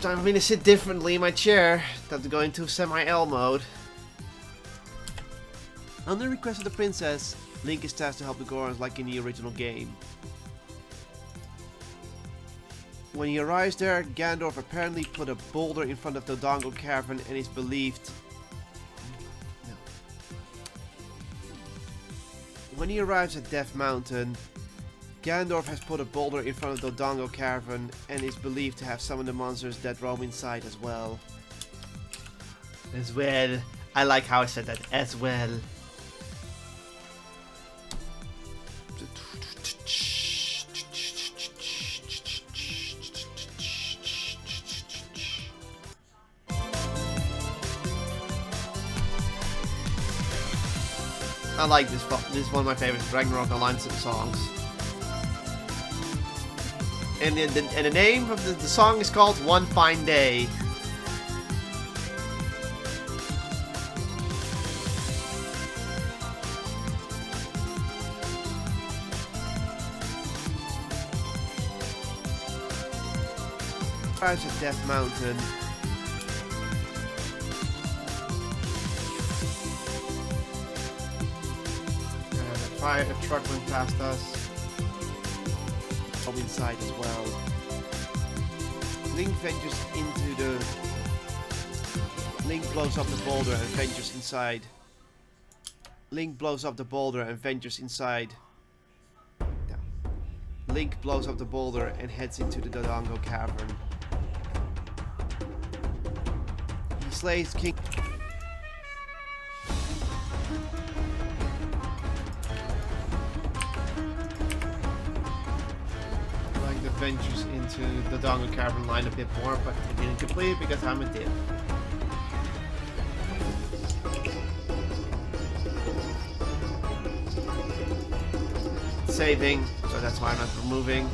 tell me to sit differently in my chair, have to go into semi-L mode. On the request of the princess, Link is tasked to help the Gorons like in the original game. When he arrives there, Gandalf apparently put a boulder in front of the Dodongo cavern and is believed. No. When he arrives at Death Mountain, Gandalf has put a boulder in front of the Dodongo cavern and is believed to have summoned the monsters that roam inside as well. As well. I like how I said that. As well. I like this. This is one of my favorite Ragnarok Online songs. And the name of the song is called One Fine Day. Arrives at Death Mountain. A truck went past us. From inside as well. Link ventures into the. Link blows up the boulder and ventures inside. Link blows up the boulder and ventures inside. Link blows up the boulder and heads into the Dodongo cavern. He slays King. Ventures into the Dodongo cavern line a bit more, but I didn't complete it because I'm a div. Saving, so that's why I'm not removing.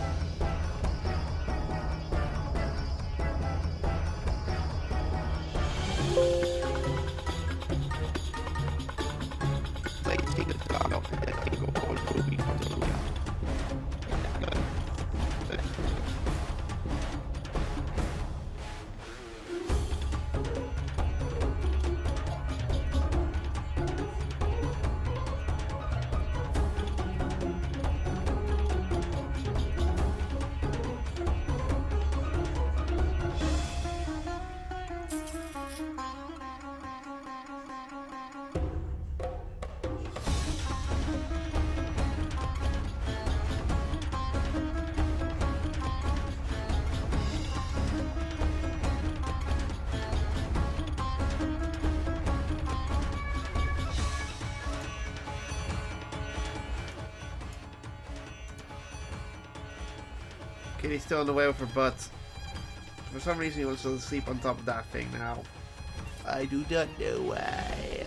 Kitty's still on the way with her butt. For some reason he wants to sleep on top of that thing now. I do not know why.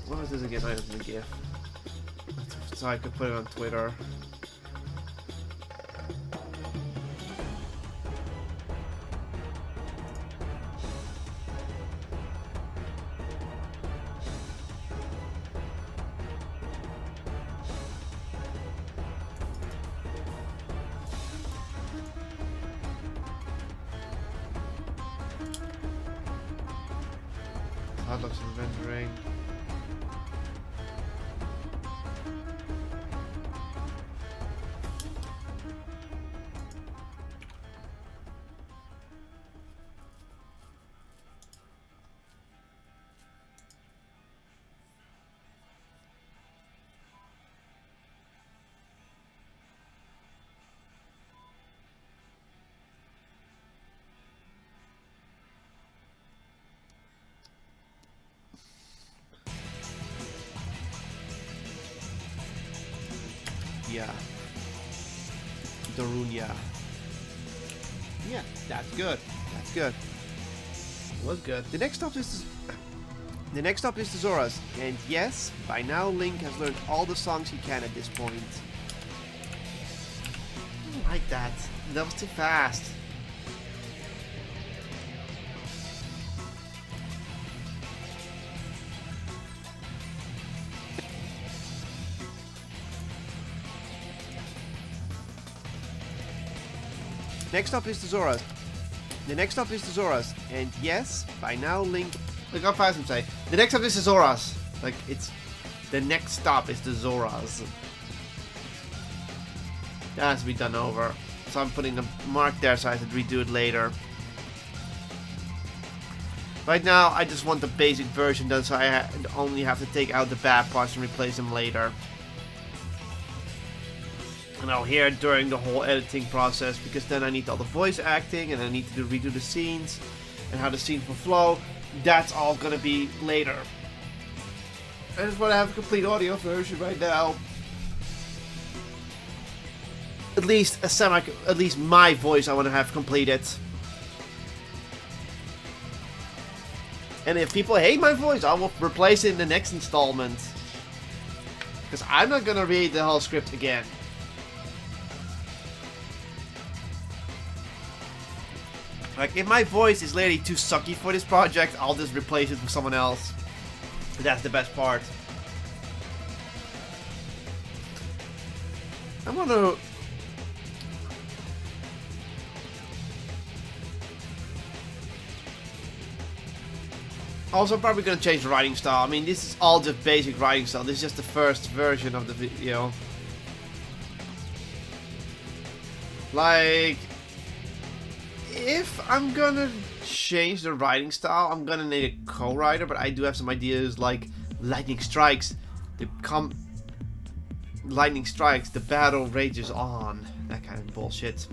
What was this again? I opened the GIF. So I could put it on Twitter. Hotdogs and rendering. Yeah. Darunya. Yeah, that's good. That's good. It was good. The next stop is the Zoras, and yes, by now Link has learned all the songs he can at this point. I don't like that. That was too fast. Next up is the Zoras. The next up is the Zoras, and yes, by now Link. Look how fast I'm saying. The next up is the Zoras. Like it's, the next stop is the Zoras. That has to be done over. So I'm putting a mark there so I can redo it later. Right now, I just want the basic version done, so I only have to take out the bad parts and replace them later. And I'll hear it during the whole editing process, because then I need all the voice acting and I need to redo the scenes and how the scenes will flow. That's all gonna be later. I just want to have a complete audio version right now. At least my voice I want to have completed. And if people hate my voice, I will replace it in the next installment. Because I'm not gonna read the whole script again. Like, if my voice is literally too sucky for this project, I'll just replace it with someone else. That's the best part. I'm gonna... Also, I'm probably gonna change the writing style. I mean, this is all just basic writing style. This is just the first version of the video. Like... if I'm gonna change the writing style, I'm gonna need a co-writer, but I do have some ideas like lightning strikes, lightning strikes, the battle rages on, that kind of bullshit.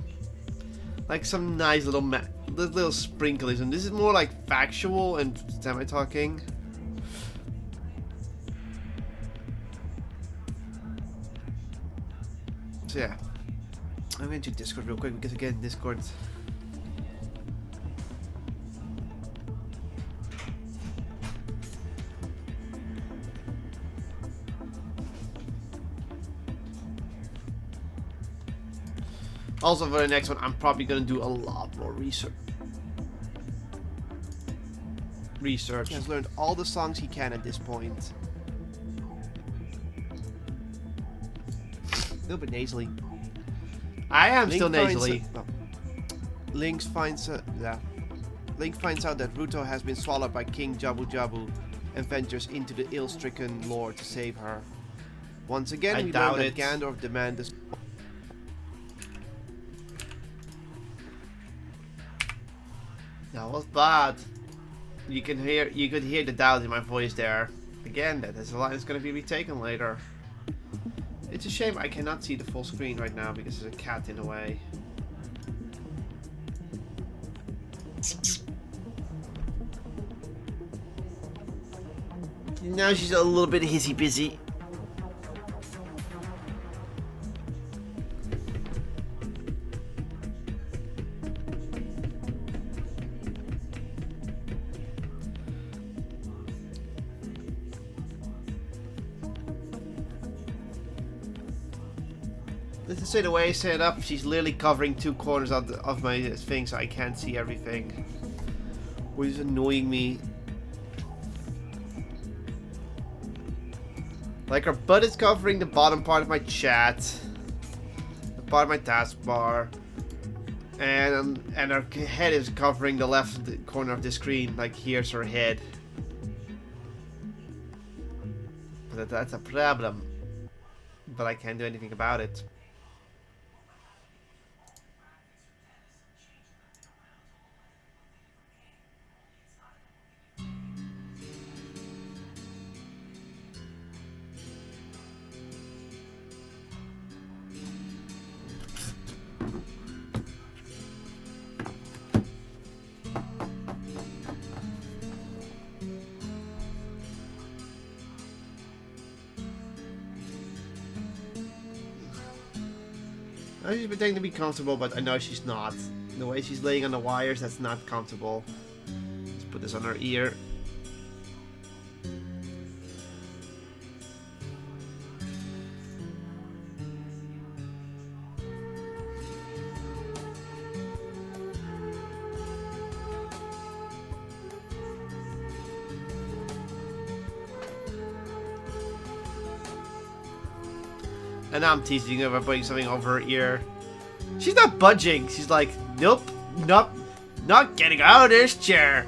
Like some nice little sprinkles, and this is more like factual and semi-talking. So yeah, I'm going to Discord real quick because again, Discord. Also, for the next one, I'm probably gonna do a lot more research. He has learned all the songs he can at this point. A little bit nasally. I am still nasally. Link finds out that Ruto has been swallowed by King Jabu Jabu and ventures into the ill-stricken lord to save her. Once again, we learn that Gandalf demands. That was bad. You could hear the doubt in my voice there. Again, that is a line that's going to be retaken later. It's a shame I cannot see the full screen right now because there's a cat in the way. Now she's a little bit hissy busy. Let's say the way I set it up, she's literally covering 2 corners of my thing, so I can't see everything. Which is annoying me. Like her butt is covering the bottom part of my chat, the bottom of my taskbar, and her head is covering the left corner of the screen. Like here's her head. That's a problem. But I can't do anything about it. She's pretending to be comfortable, but I know she's not. The way she's laying on the wires, that's not comfortable. Let's put this on her ear. And I'm teasing her by putting something over her ear. She's not budging. She's like, nope, nope, not getting out of this chair.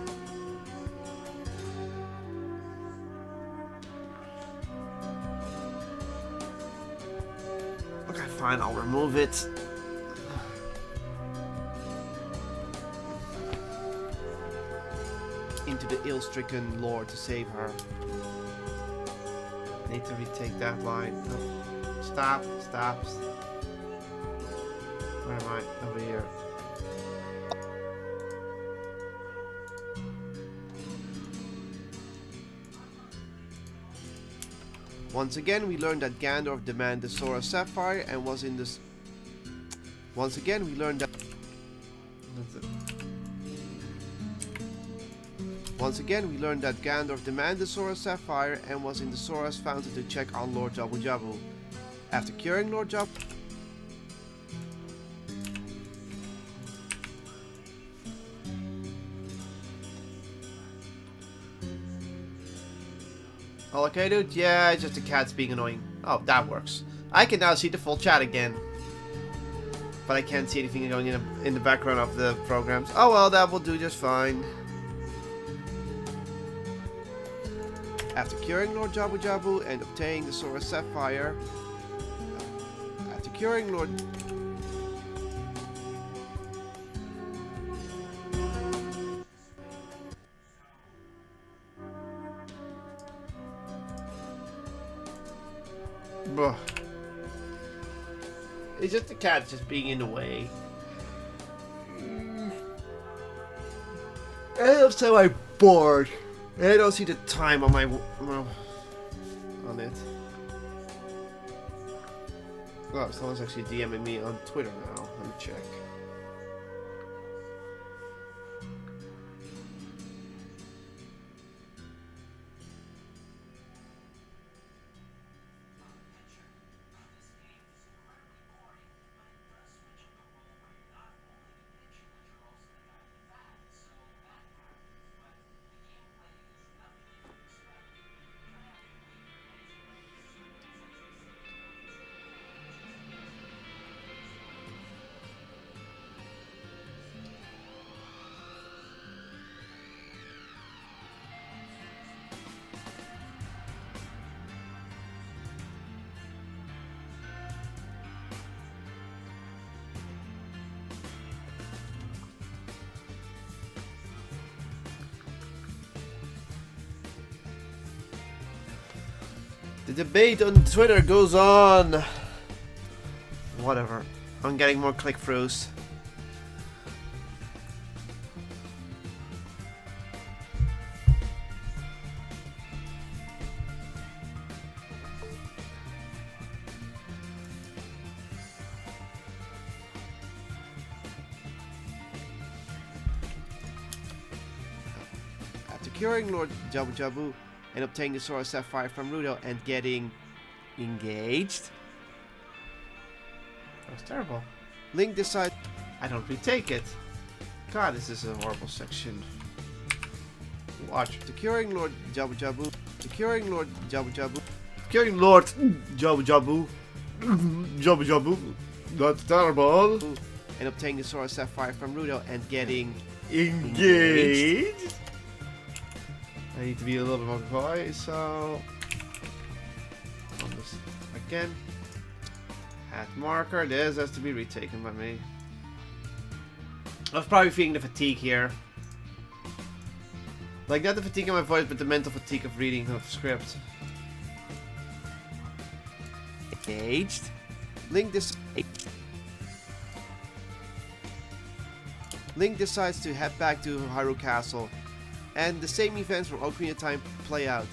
Okay, fine, I'll remove it. Into the ill-stricken lord to save her. I need to retake that line. No. Stop, stop. Where am I? Over here. Once again, we learned that Gandalf demanded the Sword of Sapphire and was in this. Once again, we learned that. Once again, we learned that Gandalf demanded the Sword of Sapphire and was in the Sora's fountain to check on Lord Jabu Jabu. After curing Lord Jabu. All okay, dude? Yeah, it's just the cat's being annoying. Oh, that works. I can now see the full chat again. But I can't see anything going in the background of the programs. Oh well, that will do just fine. After curing Lord Jabu Jabu and obtaining the Sword of Sapphire. After curing Lord... Bruh. It's just the cat just being in the way. And I'm so bored. I don't see the time on my on it. Oh, someone's actually DMing me on Twitter now. Let me check. The debate on Twitter goes on. Whatever. I'm getting more click-throughs. After curing Lord Jabu Jabu and obtaining the Sword of Sapphire from Rudo and getting engaged. That was terrible. Link decides I don't retake it. God, this is a horrible section. Watch. The curing Lord Jabu Jabu. The curing Lord Jabu Jabu. Curing Lord Jabu Jabu. Jabu Jabu. That's terrible. And obtaining the Sword of Sapphire from Rudo and getting engaged. I need to be a little more quiet, so... this again. Add marker. This has to be retaken by me. I was probably feeling the fatigue here. Like, not the fatigue in my voice, but the mental fatigue of reading of script. Engaged. Link decides to head back to Hyrule Castle, and the same events from Ocarina of Time play out.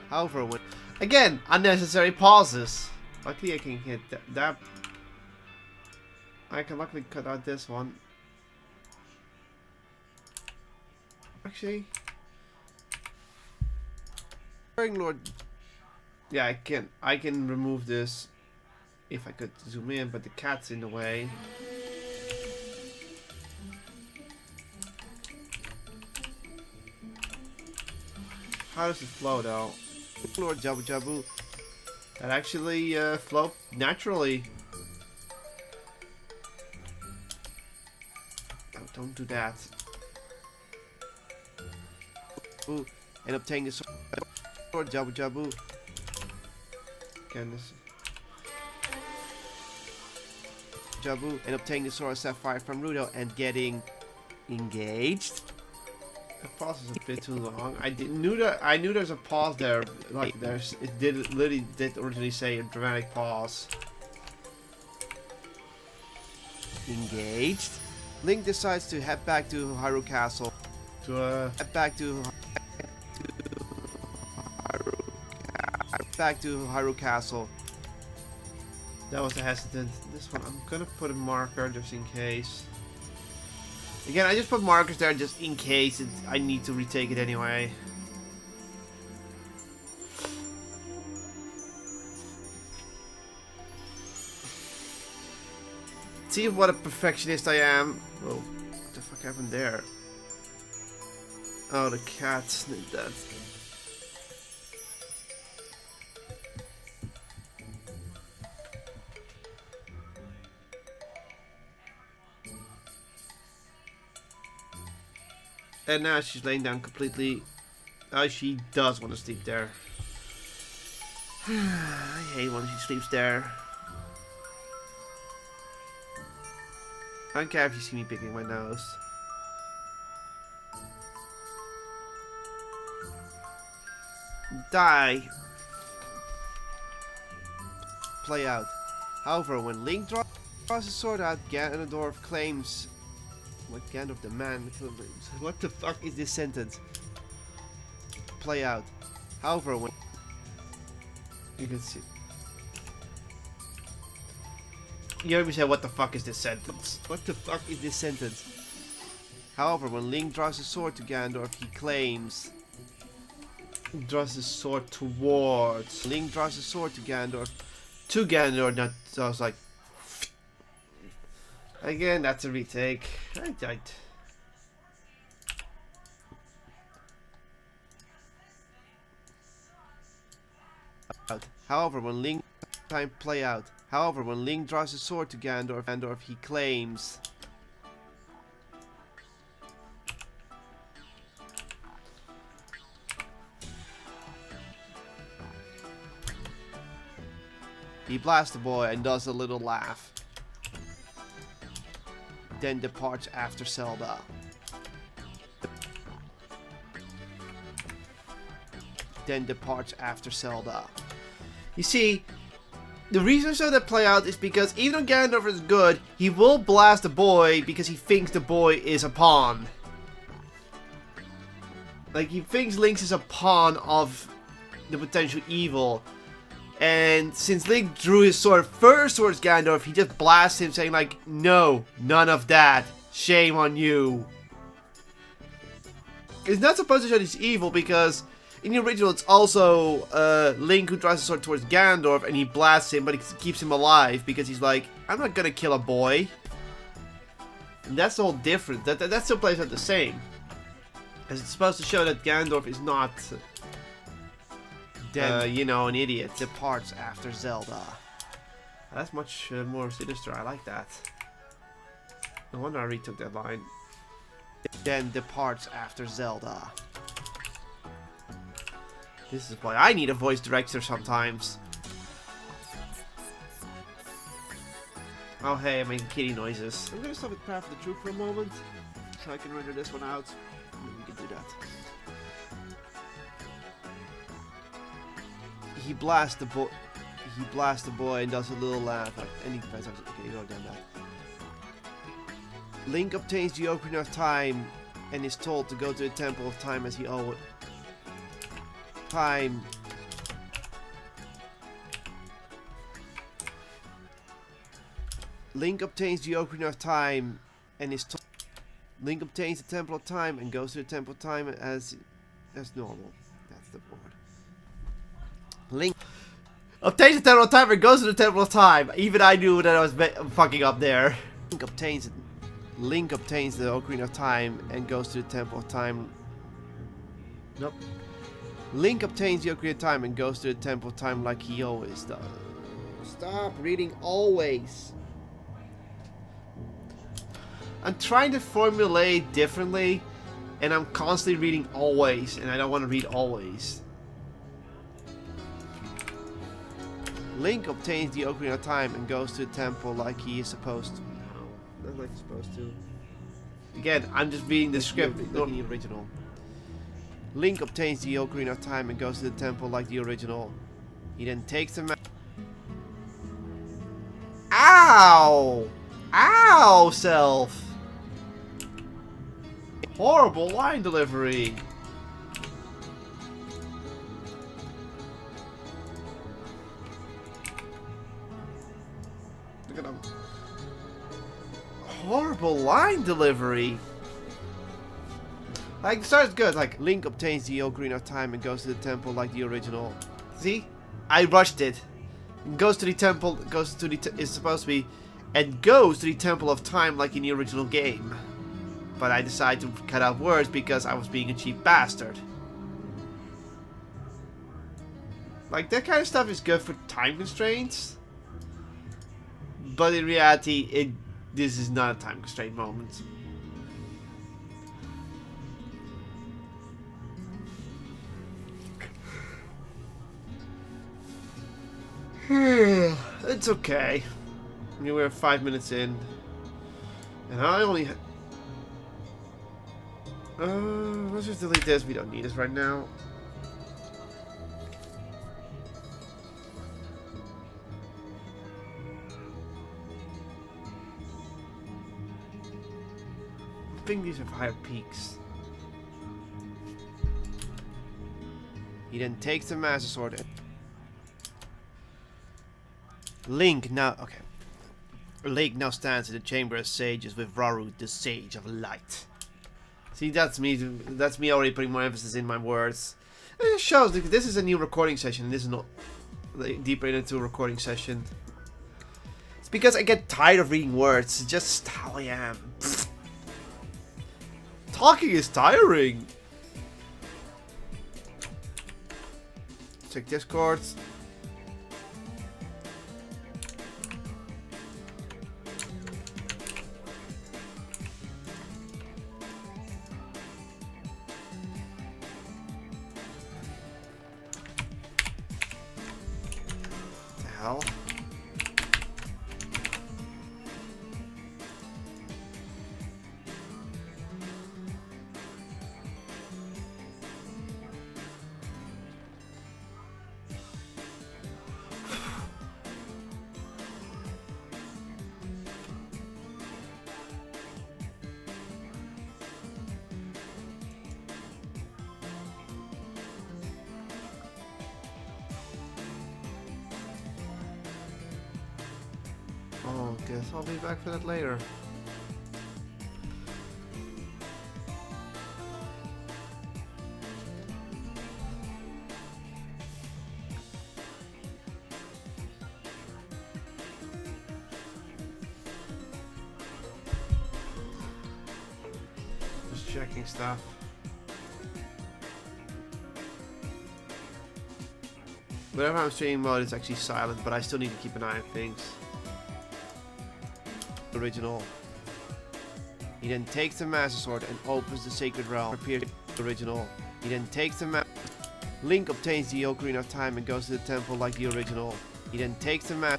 However, when again, unnecessary pauses. Luckily, I can hit that. I can luckily cut out this one. Actually, Lord. Yeah, I can remove this if I could zoom in, but the cat's in the way. How does it flow though? Lord Jabu Jabu. That actually flow naturally. No, don't do that. Ooh, and obtain the sword Jabu Jabu. Again, this Jabu, and obtain the sword Sapphire from Rudo and getting engaged. The pause is a bit too long. I knew there's a pause there. Like it literally did originally say a dramatic pause. Engaged. Link decides to head back to Hyrule Castle. Head back to Hyrule Castle. That was a hesitant. This one I'm gonna put a marker just in case. Again, I just put markers there just in case I need to retake it anyway. See what a perfectionist I am. Whoa, what the fuck happened there? Oh, the cat did that. And now she's laying down completely. Oh, she does want to sleep there. I hate when she sleeps there. I don't care if you see me picking my nose. Die. Play out. However, when Link draws his sword out, Ganondorf claims... What Ganondorf the man? What the fuck is this sentence? Play out. However, when... You can see... You heard me say, what the fuck is this sentence? What the fuck is this sentence? However, when Link draws his sword to Ganondorf, he claims... Draws his sword towards... Link draws his sword to Ganondorf. To Ganondorf, not... So I was like... Again, that's a retake. I died. However, when Link time play out. However, when Link draws his sword to Ganondorf, he claims. He blasts the boy and does a little laugh. Then departs after Zelda. Then departs after Zelda. You see, the reason I show that play out is because even though Ganondorf is good, he will blast the boy because he thinks the boy is a pawn. Like, he thinks Link is a pawn of the potential evil. And since Link drew his sword first towards Ganondorf, he just blasts him saying like, no, none of that. Shame on you. It's not supposed to show he's evil because in the original it's also Link who draws his sword towards Ganondorf and he blasts him, but it keeps him alive because he's like, I'm not gonna kill a boy. And that's all different. That still plays out the same. As it's supposed to show that Ganondorf is not... you know, an idiot. Departs after Zelda. That's much more sinister. I like that. No wonder I retook that line. Then departs after Zelda. This is why I need a voice director sometimes. Oh hey, I'm making kitty noises. I'm gonna stop at Path of the Truth for a moment, so I can render this one out. And then we can do that. He blasts the boy. He blasts the boy and does a little laugh. And he press. Okay, go down that. Link obtains the Ocarina of Time and is told to go to the Temple of Time as he always. Time. Link obtains the Ocarina of Time and is told. Link obtains the Temple of Time and goes to the Temple of Time as normal. That's the word. Link obtains the Temple of Time and goes to the Temple of Time. Even I knew that I was fucking up there. Link obtains the Ocarina of Time and goes to the Temple of Time. Nope. Link obtains the Ocarina of Time and goes to the Temple of Time like he always does. Stop reading always. I'm trying to formulate differently, and I'm constantly reading always, and I don't want to read always. Link obtains the Ocarina of Time and goes to the temple like he is supposed to. No, not like he's supposed to. Again, I'm just reading the script, not the original. Link obtains the Ocarina of Time and goes to the temple like the original. He then takes the Ow! Ow, self! Horrible line delivery. Look at him. Horrible line delivery. Like, the start's good. Like, Link obtains the Ocarina of Time and goes to the temple like the original. See? I rushed it. Goes to the temple, is supposed to be, and goes to the Temple of Time like in the original game. But I decided to cut out words because I was being a cheap bastard. Like, that kind of stuff is good for time constraints. But in reality, this is not a time constraint moment. It's okay. I mean, we're 5 minutes in. And I only... let's just delete this. We don't need this right now. I think these have higher peaks. He then takes the Master Sword and... Link now... Okay. Link now stands in the Chamber of Sages with Raru, the Sage of Light. See, that's me already putting more emphasis in my words. It shows that this is a new recording session. This is not deeper into a recording session. It's because I get tired of reading words. It's just how I am. Talking is tiring. Check Discord. Hell. Oh, guess I'll be back for that later. Just checking stuff. Whenever I'm streaming mode, it's actually silent, but I still need to keep an eye on things. Original. He then takes the Master Sword and opens the Sacred Realm. Appears original. He then takes the Link obtains the Ocarina of Time and goes to the temple like the original. He then takes the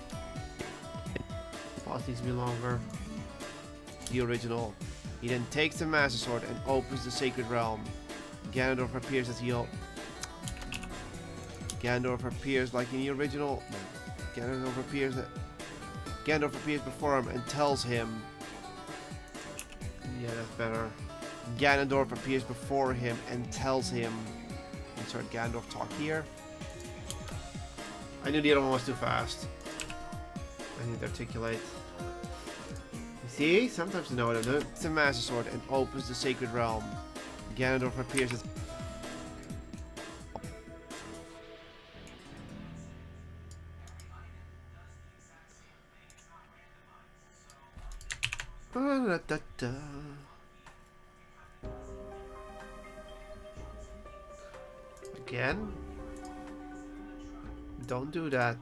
pause needs to be longer. The original. He then takes the Master Sword and opens the Sacred Realm. Ganondorf appears as Ganondorf appears like in the original. Ganondorf appears before him and tells him. Yeah, that's better. Ganondorf appears before him and tells him. Insert Ganondorf talk here. I knew the other one was too fast. I need to articulate. You see? Sometimes you know what I'm doing. It's a Master Sword and opens the Sacred Realm. Ganondorf appears as... Again? Don't do that.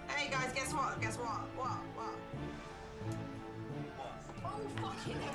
Hey guys, guess what? Guess what? What? Oh fucking hell.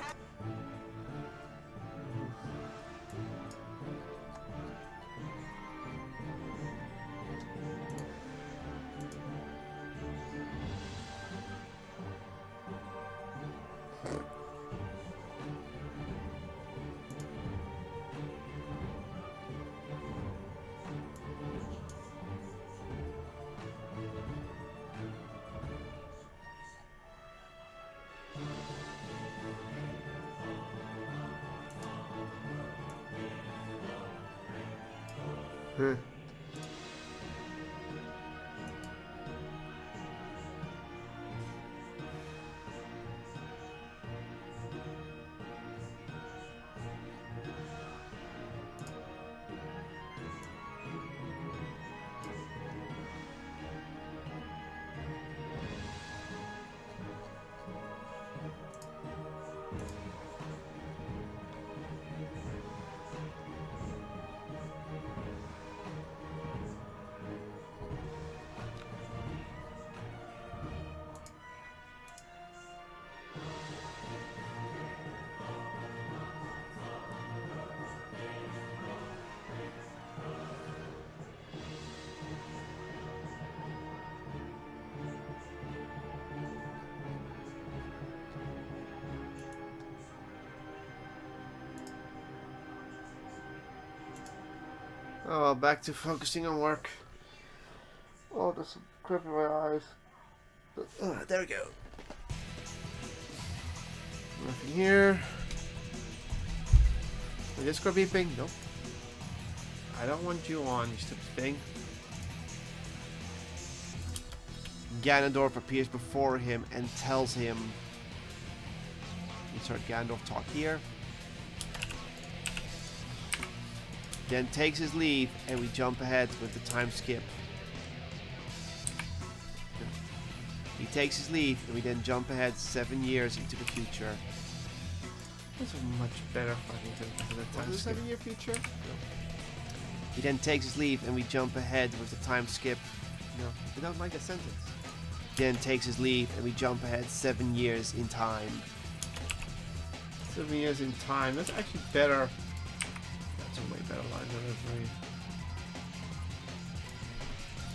Oh, back to focusing on work. Oh, there's some crap in my eyes. There we go. Nothing here. Is this score beeping? Nope. I don't want you on, you stupid thing. Ganondorf appears before him and tells him. Insert Ganondorf talk here. Then takes his leave and we jump ahead with the time skip. He takes his leave and we then jump ahead 7 years into the future. That's a much better fucking thing for the time skip. 7 year future? No. He then takes his leave and we jump ahead with the time skip. No, you don't like that sentence. Then takes his leave and we jump ahead 7 years in time. 7 years in time. That's actually better. That's a way better line than this.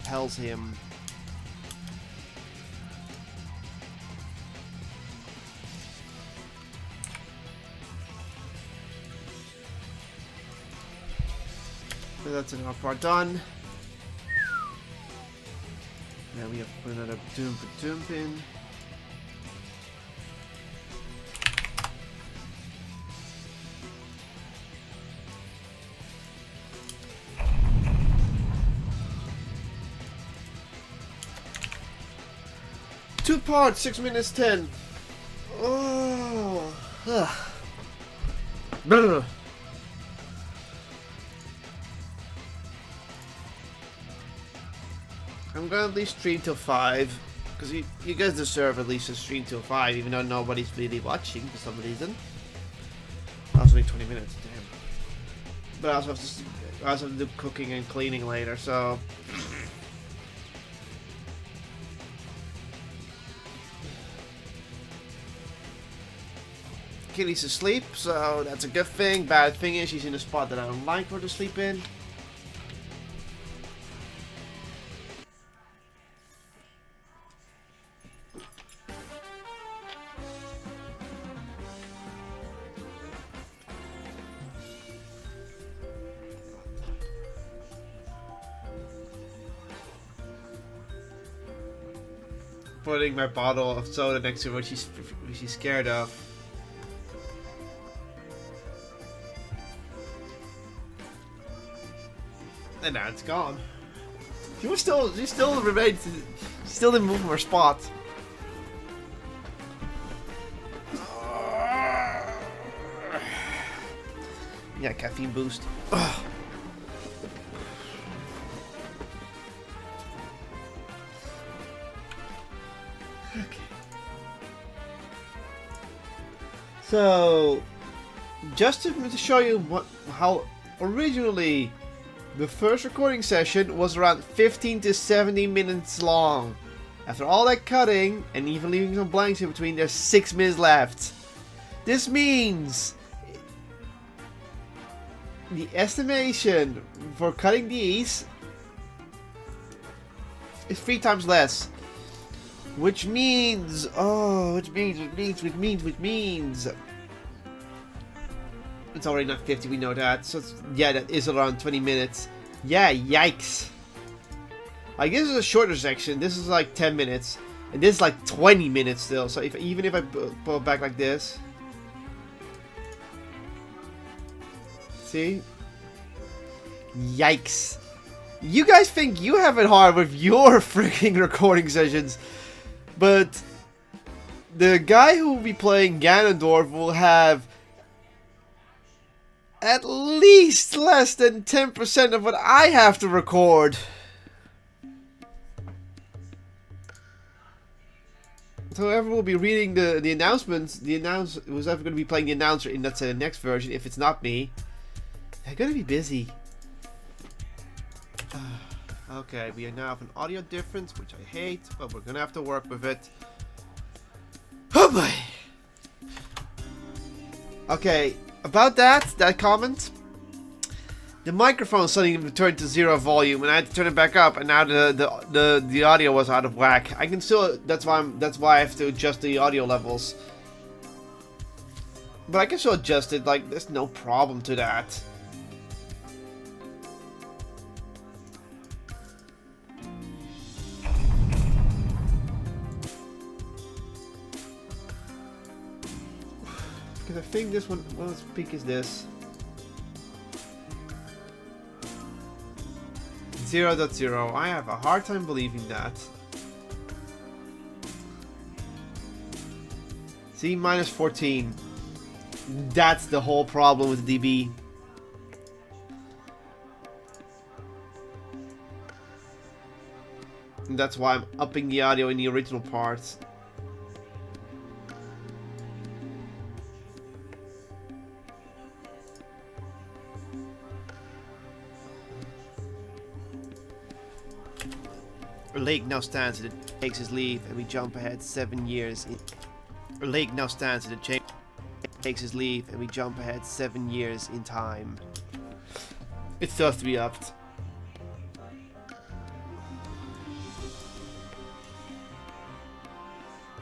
Tells him. So that's another part done. Now we have to put another doom for doom pin. Two parts, 6 minutes 10. Oh, ugh. Brr. I'm gonna at least stream till 5. Because you guys deserve at least a stream till 5, even though nobody's really watching for some reason. Also need 20 minutes, damn. But I also have to do cooking and cleaning later, so... Kitty's asleep, so that's a good thing. Bad thing is she's in a spot that I don't like her to sleep in. Putting my bottle of soda next to what she's scared of. And now it's gone. She still didn't move from her spot. Yeah, caffeine boost. Ugh. Okay. So, just to show you how originally the first recording session was around 15 to 70 minutes long. After all that cutting and even leaving some blanks in between, there's 6 minutes left. This means the estimation for cutting these is 3 times less. Which means, which means it's already not 50, we know that. So yeah, that is around 20 minutes. Yeah, yikes. Like, this is a shorter section. This is like 10 minutes. And this is like 20 minutes still. So even if I pull it back like this. See? Yikes. You guys think you have it hard with your freaking recording sessions. But the guy who will be playing Ganondorf will have at least less than 10% of what I have to record. So whoever will be reading the announcements, who's ever going to be playing the announcer in, let's say, the next version, if it's not me, they're going to be busy. Okay, we now have an audio difference, which I hate, but we're going to have to work with it. Oh boy! Okay, about that comment, the microphone suddenly returned to 0 volume, and I had to turn it back up, and now the audio was out of whack. I can still, that's why I have to adjust the audio levels. But I can still adjust it, like, there's no problem to that. Because I think this one, what peak is this? 0.0. I have a hard time believing that. See, minus 14. That's the whole problem with DB. And that's why I'm upping the audio in the original parts. Lake now stands and it takes his leave, and we jump ahead 7 years. Lake now stands and it takes his leave, and we jump ahead 7 years in time. It still has to be upped.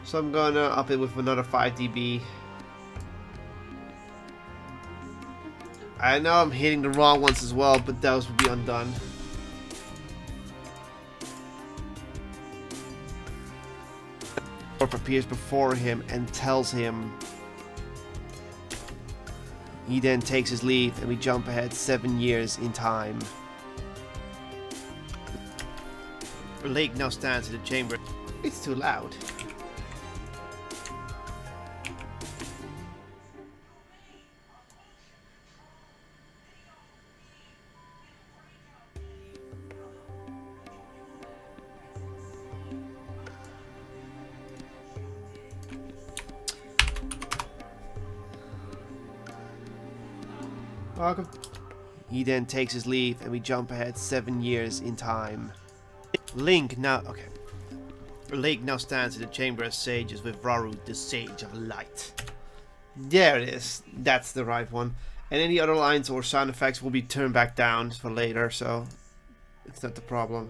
So I'm gonna up it with another 5 dB. I know I'm hitting the wrong ones as well, but those will be undone. Appears before him and tells him. He then takes his leave, and we jump ahead 7 years in time. Lake now stands in the chamber. It's too loud. talk of... He then takes his leave and we jump ahead 7 years in time. Link now... Okay. Link now stands in the chamber of sages with Raru, the sage of light. There it is. That's the right one. And any other lines or sound effects will be turned back down for later, so it's not the problem.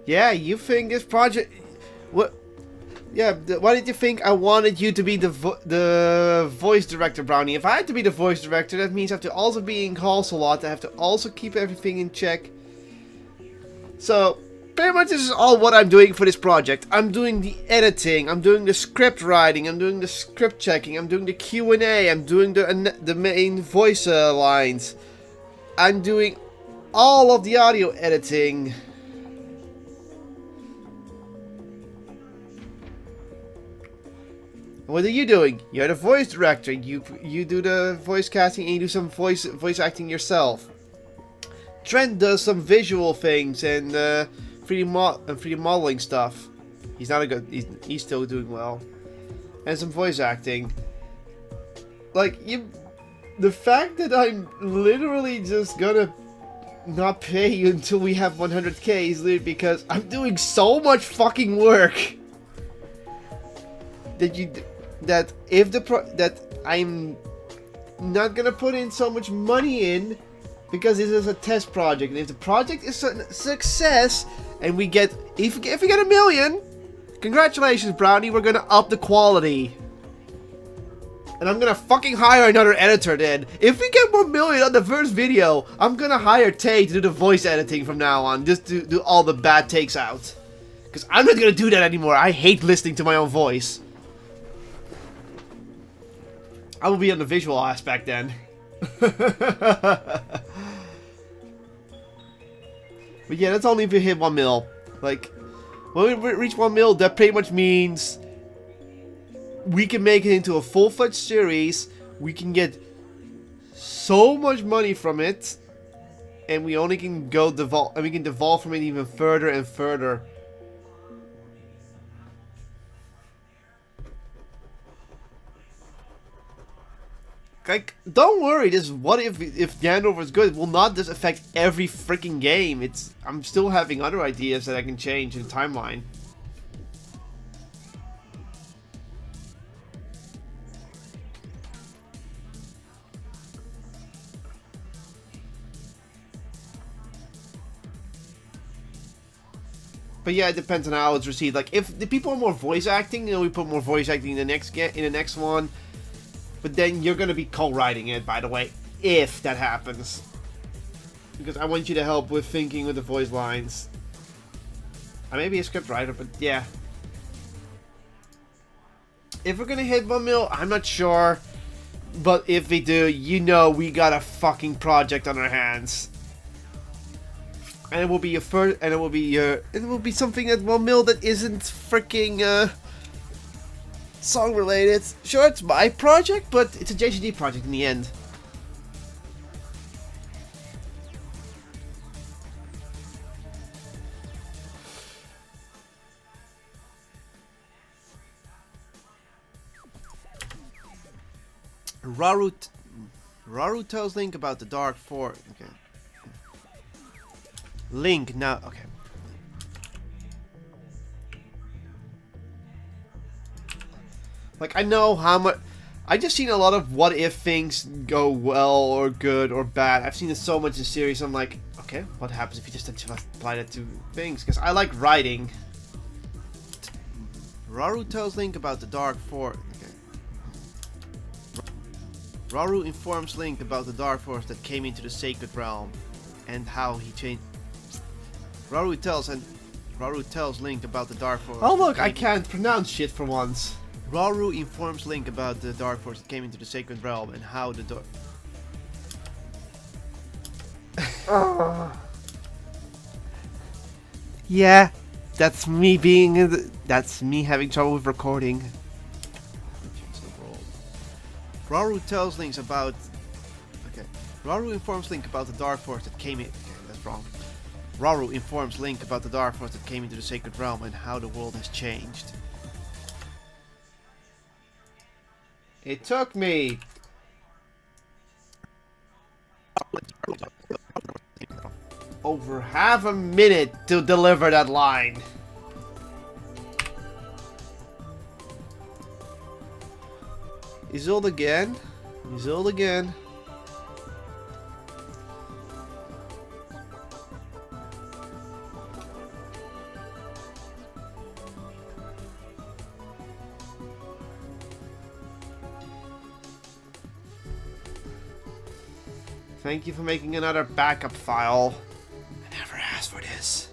Yeah, you think this project... What? Yeah, why did you think I wanted you to be the voice director, Brownie? If I had to be the voice director, that means I have to also be in calls a lot. I have to also keep everything in check. So, pretty much this is all what I'm doing for this project. I'm doing the editing, I'm doing the script writing, I'm doing the script checking, I'm doing the Q&A, I'm doing the main voice lines. I'm doing all of the audio editing. What are you doing? You're the voice director. You do the voice casting and you do some voice acting yourself. Trent does some visual things and 3D modeling stuff. He's not a good. He's still doing well, and some voice acting. Like the fact that I'm literally just gonna not pay you until we have 100k is literally because I'm doing so much fucking work that I'm not gonna put in so much money in because this is a test project, and if the project is a success and we get if we get 1 million, congratulations, Brownie, we're gonna up the quality. And I'm gonna fucking hire another editor then. If we get 1 million on the first video, I'm gonna hire Tay to do the voice editing from now on, just to do all the bad takes out. Because I'm not gonna do that anymore. I hate listening to my own voice. I will be on the visual aspect then. But yeah, that's only if we hit 1 mil. Like, when we reach 1 mil, that pretty much means we can make it into a full-fledged series. We can get so much money from it, and we only can go devolve, and we can devolve from it even further and further. Like, don't worry, this what if Yandover is good, it will not just affect every freaking game. I'm still having other ideas that I can change in the timeline. But yeah, it depends on how it's received. Like, if the people are more voice acting, you know, we put more voice acting in the next one. But then you're gonna be co-writing it, by the way, if that happens. Because I want you to help with thinking with the voice lines. I may be a script writer, but yeah. If we're gonna hit 1 mil, I'm not sure. But if we do, you know we got a fucking project on our hands. And it will be it will be something at 1 mil that isn't freaking song related. Sure, it's my project, but it's a JCG project in the end. Raru tells Link about the Dark Forest. Okay. Link now. Okay. Like, I know how much... I just seen a lot of what if things go well or good or bad. I've seen it so much in the series. I'm like, okay, what happens if you just apply that to things? Because I like writing. Raru tells Link about the Dark Forest. Okay. Raru informs Link about the Dark Forest that came into the Sacred Realm and how he changed. Raru tells Link about the Dark Forest. Oh look, I can't pronounce shit for once. Raru informs Link about the Dark Force that came into the Sacred Realm and how the Yeah, that's me that's me having trouble with recording. Raru tells Link about... Okay. Raru informs Link about the Dark Force that came in... Okay, that's wrong. Raru informs Link about the Dark Force that came into the Sacred Realm and how the world has changed. It took me over half a minute to deliver that line. Isolde again. Isolde again. Thank you for making another backup file. I never asked for this.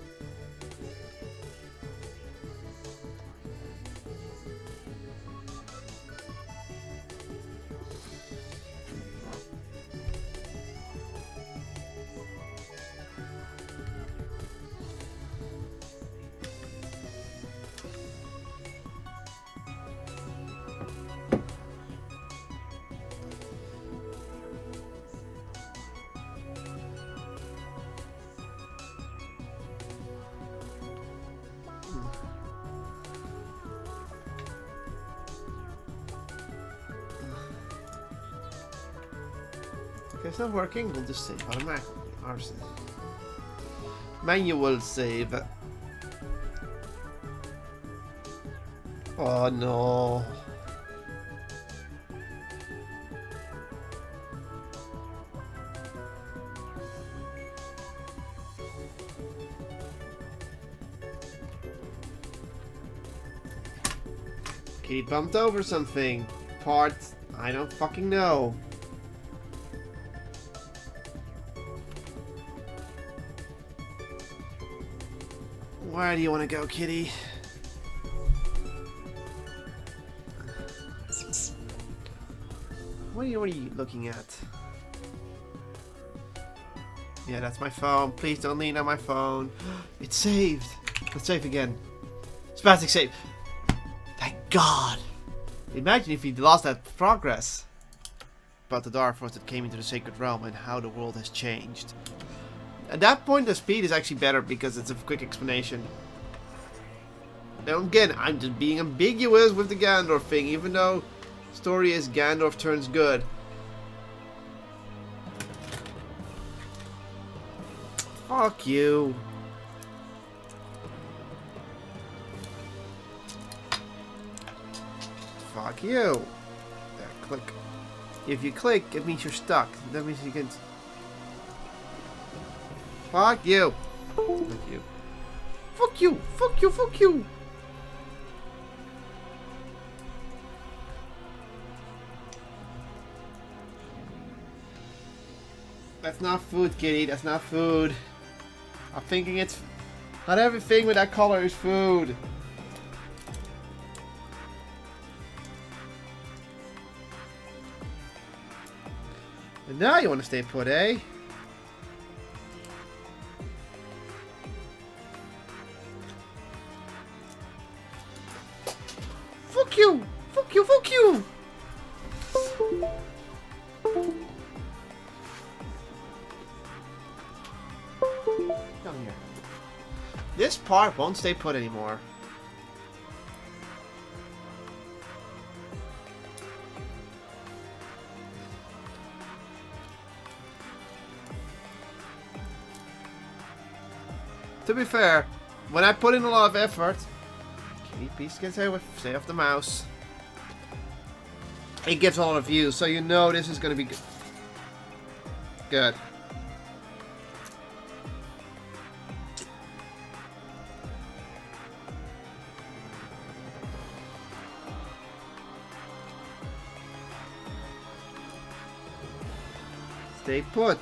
Okay, it's not working. We'll just save automatically. Arson. Manual save. Oh no. Kitty bumped over something. Parts. I don't fucking know. Where do you want to go, kitty? What are you looking at? Yeah, that's my phone. Please don't lean on my phone. It's saved. Let's save again. Spastic save. Thank God. Imagine if he'd lost that progress. About the Dark Force that came into the Sacred Realm and how the world has changed. At that point, the speed is actually better because it's a quick explanation. Now again, I'm just being ambiguous with the Gandalf thing, even though story is Gandalf turns good. Fuck you. Fuck you. There, click. If you click, it means you're stuck. That means you can... Fuck you. Fuck you. Fuck you. Fuck you. Fuck you. That's not food, kitty. That's not food. I'm thinking it's... Not everything with that color is food. And now you want to stay put, eh? Fuck you! Fuck you! Fuck you! Come here. This part won't stay put anymore. To be fair, when I put in a lot of effort, please can stay off the mouse. It gives a lot of views, so you know this is going to be good. Good. Stay put.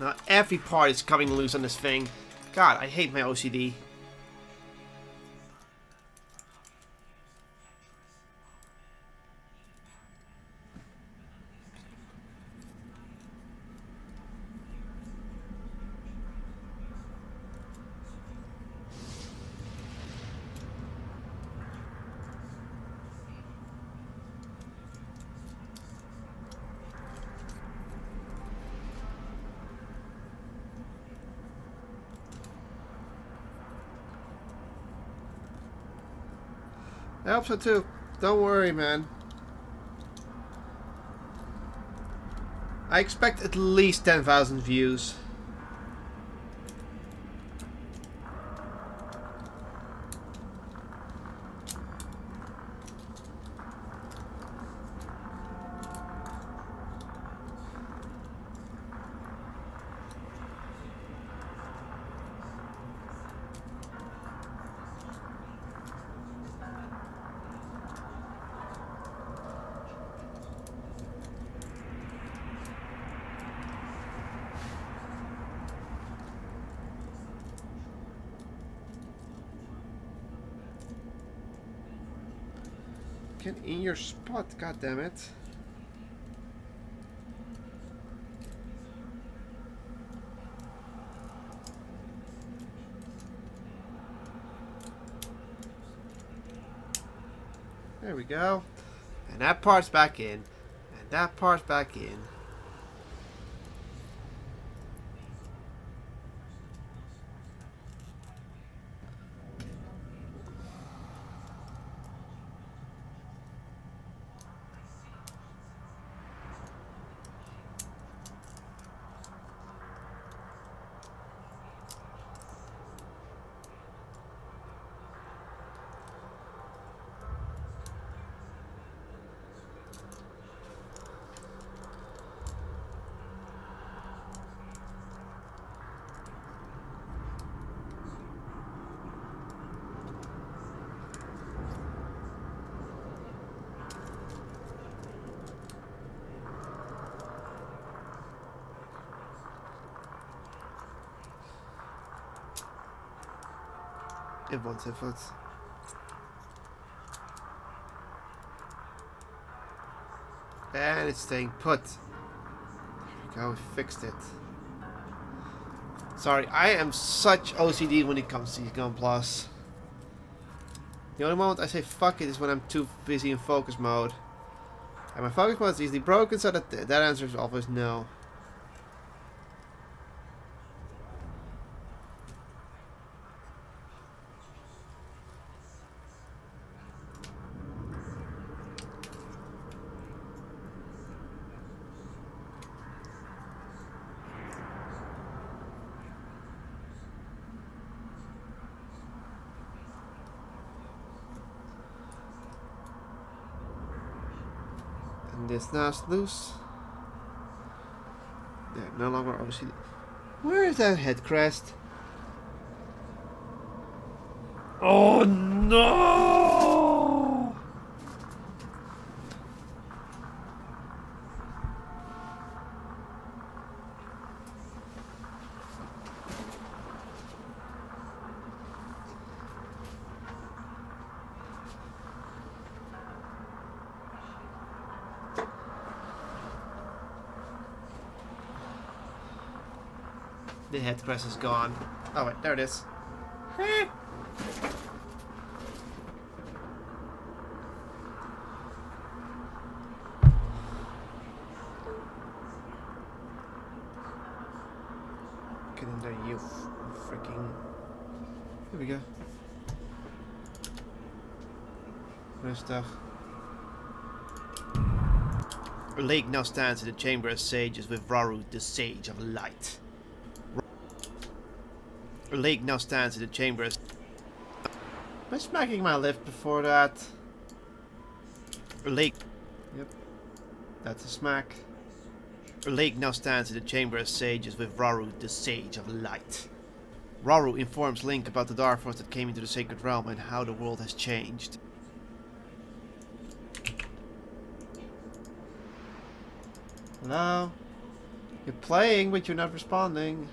Now every part is coming loose on this thing. God, I hate my OCD. I hope so too. Don't worry, man. I expect at least 10,000 views. Get in your spot, goddammit. There we go. And that part's back in. And that part's back in. Everyone's efforts. And it's staying put. There we go, we fixed it. Sorry, I am such OCD when it comes to Gun Plus. The only moment I say fuck it is when I'm too busy in focus mode. And my focus mode is easily broken, so that answer is always no. And this now is loose. Yeah, no longer obviously. Where is that head crest? Oh no! The head crest is gone. Oh wait, there it is. Get in there, you freaking. Here we go. Good stuff. A lake now stands in the chamber of sages with Raru, the sage of light. A lake now stands in the chamber. Am I smacking my lip before that? A lake. Yep. That's a smack. A lake now stands in the chamber of sages with Raru, the sage of light. Raru informs Link about the dark force that came into the sacred realm and how the world has changed. Hello? You're playing, but you're not responding.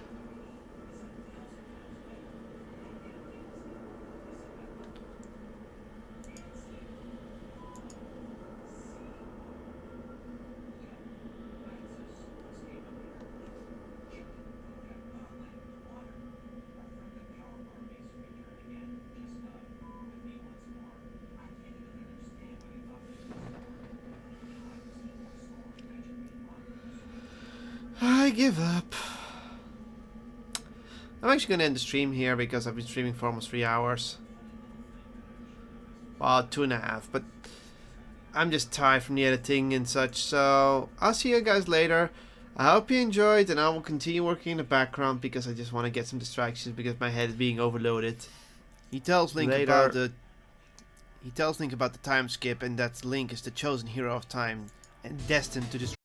I give up. I'm actually going to end the stream here because I've been streaming for almost 3 hours. Well, 2.5, but I'm just tired from the editing and such, so I'll see you guys later. I hope you enjoyed, and I will continue working in the background because I just want to get some distractions because my head is being overloaded. He tells Link about the time skip, and that Link is the chosen hero of time and destined to destroy